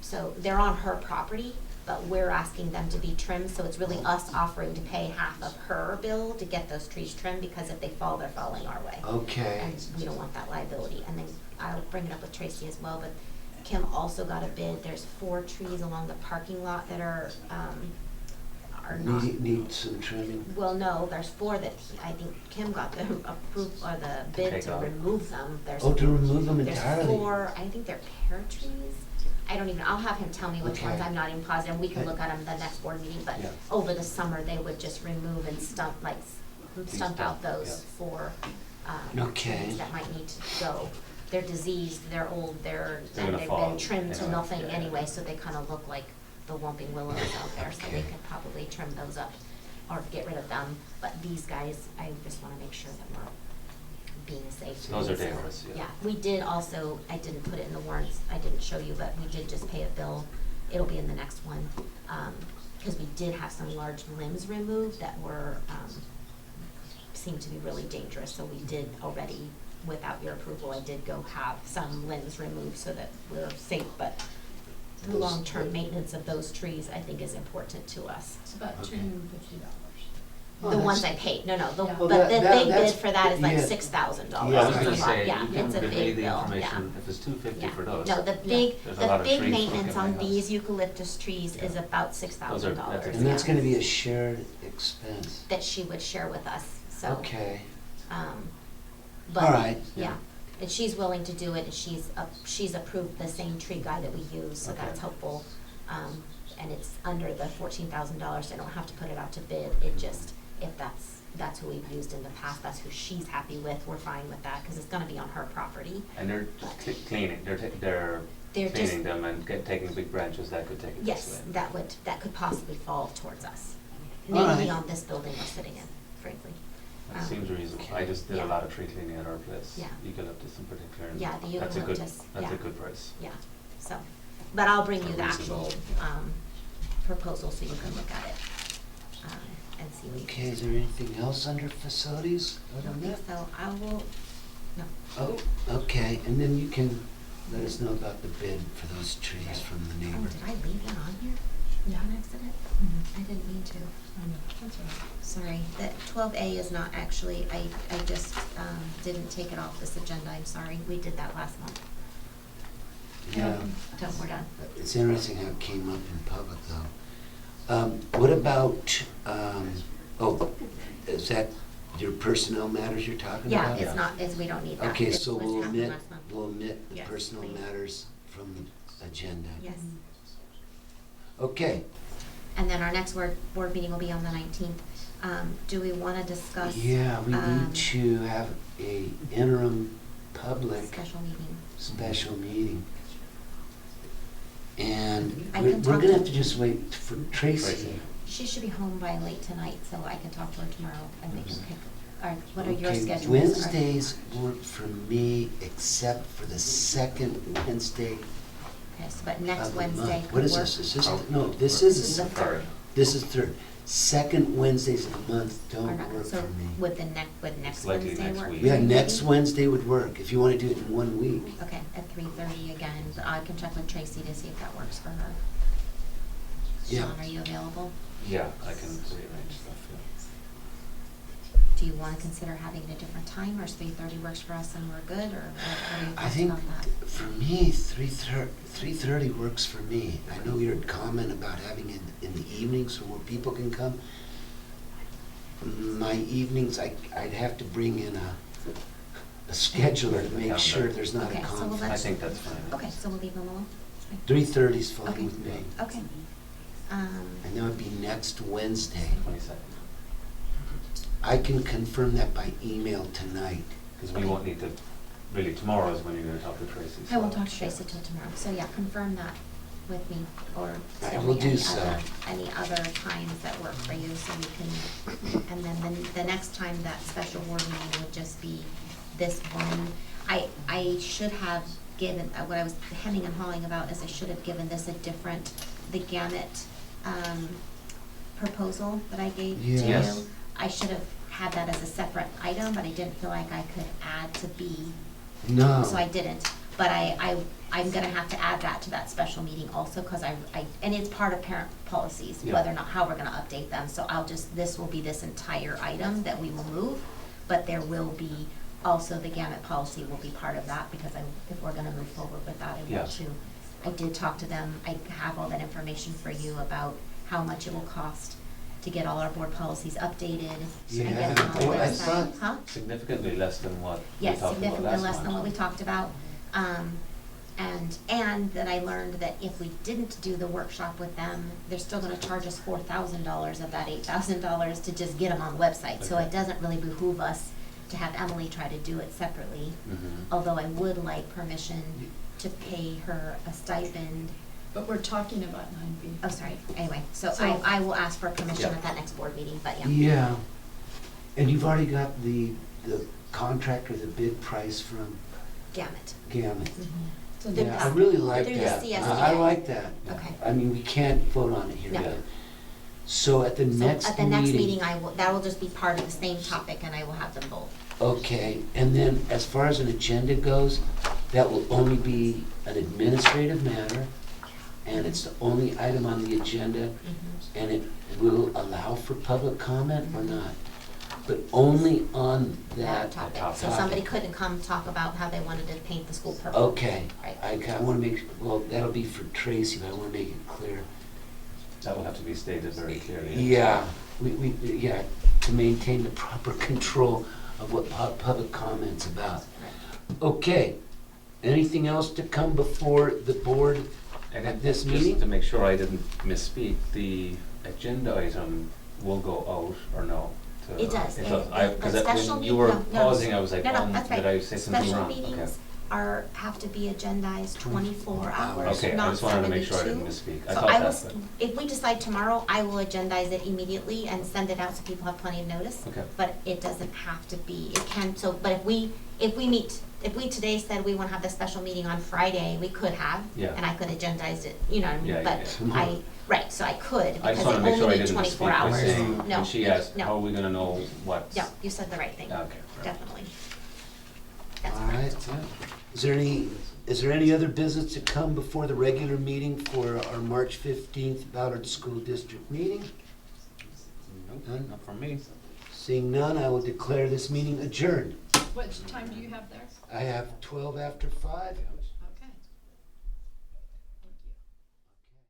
A: So they're on her property, but we're asking them to be trimmed, so it's really us offering to pay half of her bill to get those trees trimmed, because if they fall, they're falling our way.
C: Okay.
A: And we don't want that liability, and then I'll bring it up with Tracy as well, but Kim also got a bid, there's 4 trees along the parking lot that are not.
C: Need some trimming.
A: Well, no, there's 4 that I think Kim got the or the bid
E: take
A: to
E: out.
A: remove them. There's
C: Oh, to remove them
A: there's
C: entirely?
A: 4, I think they're pear trees. I don't even, I'll have him tell me which
C: Okay.
A: ones, I'm not even positive, we can
C: Okay.
A: look at them the next board meeting, but
E: Yeah.
A: over the summer, they would just remove and stump out those
E: yeah.
A: 4,
C: Okay.
A: trees that might need to go. They're diseased, they're old,
E: They're
A: and
E: gonna
A: they've
E: fall
A: been trimmed to
E: anyway.
A: nothing
E: Yeah.
A: anyway, so they kinda look like the whomping willows out there, so they
C: Okay.
A: could probably trim those up or get rid of them. But these guys, I just wanna make sure that we're being safe.
E: Those are
A: So,
E: dangerous, yeah.
A: we did also, I didn't put it in the warrants, I didn't show you, but we did just pay a bill, it'll be in the next one. Cause we did have some large limbs removed that were, seemed to be really dangerous, so we did already, without your approval, I did go have some limbs removed so that we're safe, but the
C: Those-
A: long-term maintenance of those trees, I think, is important to us.
F: It's about
C: Okay.
F: $250.
C: Oh,
A: The
C: that's-
A: ones I paid, no,
F: Yeah.
A: but
C: Well,
A: the
C: that-
A: big
C: that's-
A: bid for that is like
C: yeah.
A: $6,000.
C: Yeah,
E: I was gonna say,
A: Yeah,
E: you can
A: it's a
E: relay
A: big
E: the
A: bill,
E: information, if it's $250
A: Yeah.
E: for those.
A: No, the big,
E: There's a lot
A: the
E: of
A: big
E: trees
A: maintenance
E: looking
A: on
E: at us.
A: these eucalyptus trees is about $6,000.
E: that's a-
C: And that's gonna be a shared expense.
A: That she would share with us, so.
C: Okay.
A: But,
C: All right.
A: yeah, and she's willing to do it, and she's approved the same tree guy that we use, so
E: Okay.
A: that's helpful. And it's under the $14,000, so I don't have to put it out to bid, it just, if that's who we've used in the past, that's who she's happy with, we're fine with that, cause it's gonna be on her property.
E: And they're cleaning, they're
A: They're just-
E: cleaning them and taking big branches that could take it this
A: Yes,
E: way.
A: that could possibly fall towards us,
C: All
A: maybe
C: right.
A: on this building we're sitting in, frankly.
E: That seems reasonable. I just did
A: yeah.
E: a lot of tree cleaning at our place.
A: Yeah.
E: Eucalyptus in particular. and
A: Yeah, the
E: that's a good-
A: eucalyptus,
E: That's
A: yeah.
E: a good price.
A: Yeah, so, but I'll bring you the
E: Reasonable.
A: actual, proposal so you can look at it, and see what you
C: Okay, is there anything else under facilities?
A: I don't think so, I will, no.
C: Oh, okay, and then you can let us know about the bid for those trees from the
A: Oh,
C: neighbor.
A: did I leave that on here?
F: Yeah.
A: On accident? I didn't mean to.
F: That's all right.
A: Sorry, that 12A is not actually, I just, didn't take it off this agenda, I'm sorry, we did that last month.
C: Yeah,
A: So we're done.
C: it's interesting how it came up in public though. What about, Oh, is that your personnel matters you're talking
A: Yeah,
C: about?
A: it's not, we don't need that.
C: Okay,
A: It's
C: so
A: what
C: we'll
A: happened
C: omit,
A: last month.
C: we'll omit the
A: Yes,
C: personal
A: please.
C: matters from the agenda.
A: Yes.
C: Okay,
A: And then our next board meeting will be on the 19th. Do we want to discuss?
C: yeah, we need to have a interim public
A: Special meeting.
C: special meeting. And
A: I
C: we're
A: can talk
C: gonna
A: to-
C: have to just wait for Tracy.
A: She should be home by late tonight, so I can talk to her tomorrow and we can pick, all right, what are your
C: Okay,
A: schedules?
C: Wednesdays work for me except for the second Wednesday
A: Okay, so but next
C: of the
A: Wednesday
C: month.
A: could
C: What is
A: work.
C: this? Is this, no, this is
A: This is the third.
C: This is third. Second Wednesdays of the month
A: Or
C: don't
A: not,
C: work
A: so
C: for me.
A: would next
E: likely
A: Wednesday
E: next
A: work?
E: week.
A: for
C: Yeah,
A: you,
C: next
A: maybe?
C: Wednesday would work, if you wanna do it in 1 week.
A: Okay, at 3:30 again, but I can check with Tracy to see if that works for her.
C: Yeah.
A: Sean, are you available?
E: Yeah, I can rearrange stuff, yeah.
A: Do you want to consider having it a different time, or is 3:30 works for us and we're good, or what are your
C: I
A: thoughts
C: think
A: about that?
C: for me, 3:30 works for me. I know your comment about having it in the evening so more people can come. My evenings, I'd have to bring in a scheduler to make sure there's not a
A: Okay, so we'll
C: conflict.
A: let-
E: I think that's fine.
A: Okay, so we'll leave them alone?
C: 3:30 is fine
A: Okay.
C: with me.
A: Okay.
C: And that would be next Wednesday.
E: 22nd.
C: I can confirm that by email tonight.
E: Because we won't need to, really, tomorrow is when you're gonna talk to Tracy.
A: I
E: so-
A: won't talk to Tracy till tomorrow, so yeah, confirm that with me, or
C: I
A: tell
C: will
A: me
C: do
A: any
C: so.
A: any other times that work for you, so we can, and then the next time that special board meeting would just be this one. I should have given, what I was hemming and hawing about is I should have given this a different, the gamut, proposal that I gave to you.
C: Yes.
A: I should have had that as a separate item, but I didn't feel like I could add to B.
C: No.
A: So I didn't, but I'm gonna have to add that to that special meeting also, cause and it's part of parent policies,
E: Yeah.
A: whether or not, how we're gonna update them, so this will be this entire item that we will move, but there will be, also the gamut policy will be part of that, because if we're gonna move forward with that, I
E: Yeah.
A: want to. I did talk to them, I have all that information for you about how much it will cost to get all our board policies updated and get them on the
C: Yeah. Well, I
A: website.
C: thought-
A: Huh?
E: Significantly less than what we
A: Yes,
E: talked about
A: significantly
E: last
A: less than what
E: month.
A: we talked about. And that I learned that if we didn't do the workshop with them, they're still gonna charge us $4,000 of that $8,000 to just get them on the website. So
E: Okay.
A: it doesn't really behoove us to have Emily try to do it separately.
E: Mhm.
A: Although I would like permission to pay her a stipend.
F: But we're talking about 9B.
A: Oh, sorry, anyway, so
F: So-
A: I will ask for permission
E: Yeah.
A: at that next board meeting, but yeah.
C: Yeah. And you've already got the contract or the bid price from
A: Gamut.
C: Gamut.
F: So
A: Through
C: Yeah, I
A: the-
C: really like
A: through the
C: that.
A: CSDA.
C: I like that.
A: Okay.
C: I mean, we can't vote on it here
A: No.
C: yet. So at the
A: So
C: next meeting.
A: at the next meeting, that will just be part of the same topic and I will have them both.
C: Okay, and then as far as an agenda goes, that will only be an administrative matter, and it's the only item on the agenda, and it will allow for public comment or not, but only on that
A: topic.
C: topic.
A: So somebody couldn't come talk about how they wanted to paint the school purple.
C: Okay,
A: Right.
C: I wanna make, well, that'll be for Tracy, but I wanna make it clear.
E: That will have to be stated very clearly.
C: Yeah, yeah, to maintain the proper control of what public comment's about. Okay, anything else to come before the board
E: And
C: at this
E: just
C: meeting?
E: to make sure I didn't misspeak, the agenda item will go out or no? To-
A: It does.
E: It
A: And
E: does.
A: the
E: Because
A: special
E: when you
A: meet-
E: were
A: no, no.
E: pausing, I was like,
A: No, no, that's
E: did
A: right.
E: I say something wrong?
A: Special
E: Okay.
A: meetings have to be agendized 24 hours,
E: Okay, I
A: not
E: just wanted to make sure I
A: 72.
E: didn't misspeak. I
A: So
E: thought
A: I
E: that,
A: will, if we decide tomorrow, I will agendize it immediately and send it out so people have plenty of notice.
E: Okay.
A: But it doesn't have to be, it can, so, but if we today said we wanna have the special meeting on Friday, we could have.
E: Yeah.
A: And I could agendize it, you know what I mean?
E: Yeah,
A: But
C: yeah.
A: right, so I could,
E: I
A: because
E: just
A: it
E: wanted to make sure I
A: only needs
E: didn't
A: 24
E: misspeak by
A: hours.
E: saying,
A: No,
E: when she asked,
A: no.
E: how are we gonna know what's?
A: No, you said the right thing.
E: Okay. right.
A: Definitely. That's
C: All right. Is there any other business to come before the regular meeting for our March 15th Ballard School District meeting? None?
E: Not from me.
C: Seeing none, I will declare this meeting adjourned.
F: What time do you have there?
C: I have 12 after 5.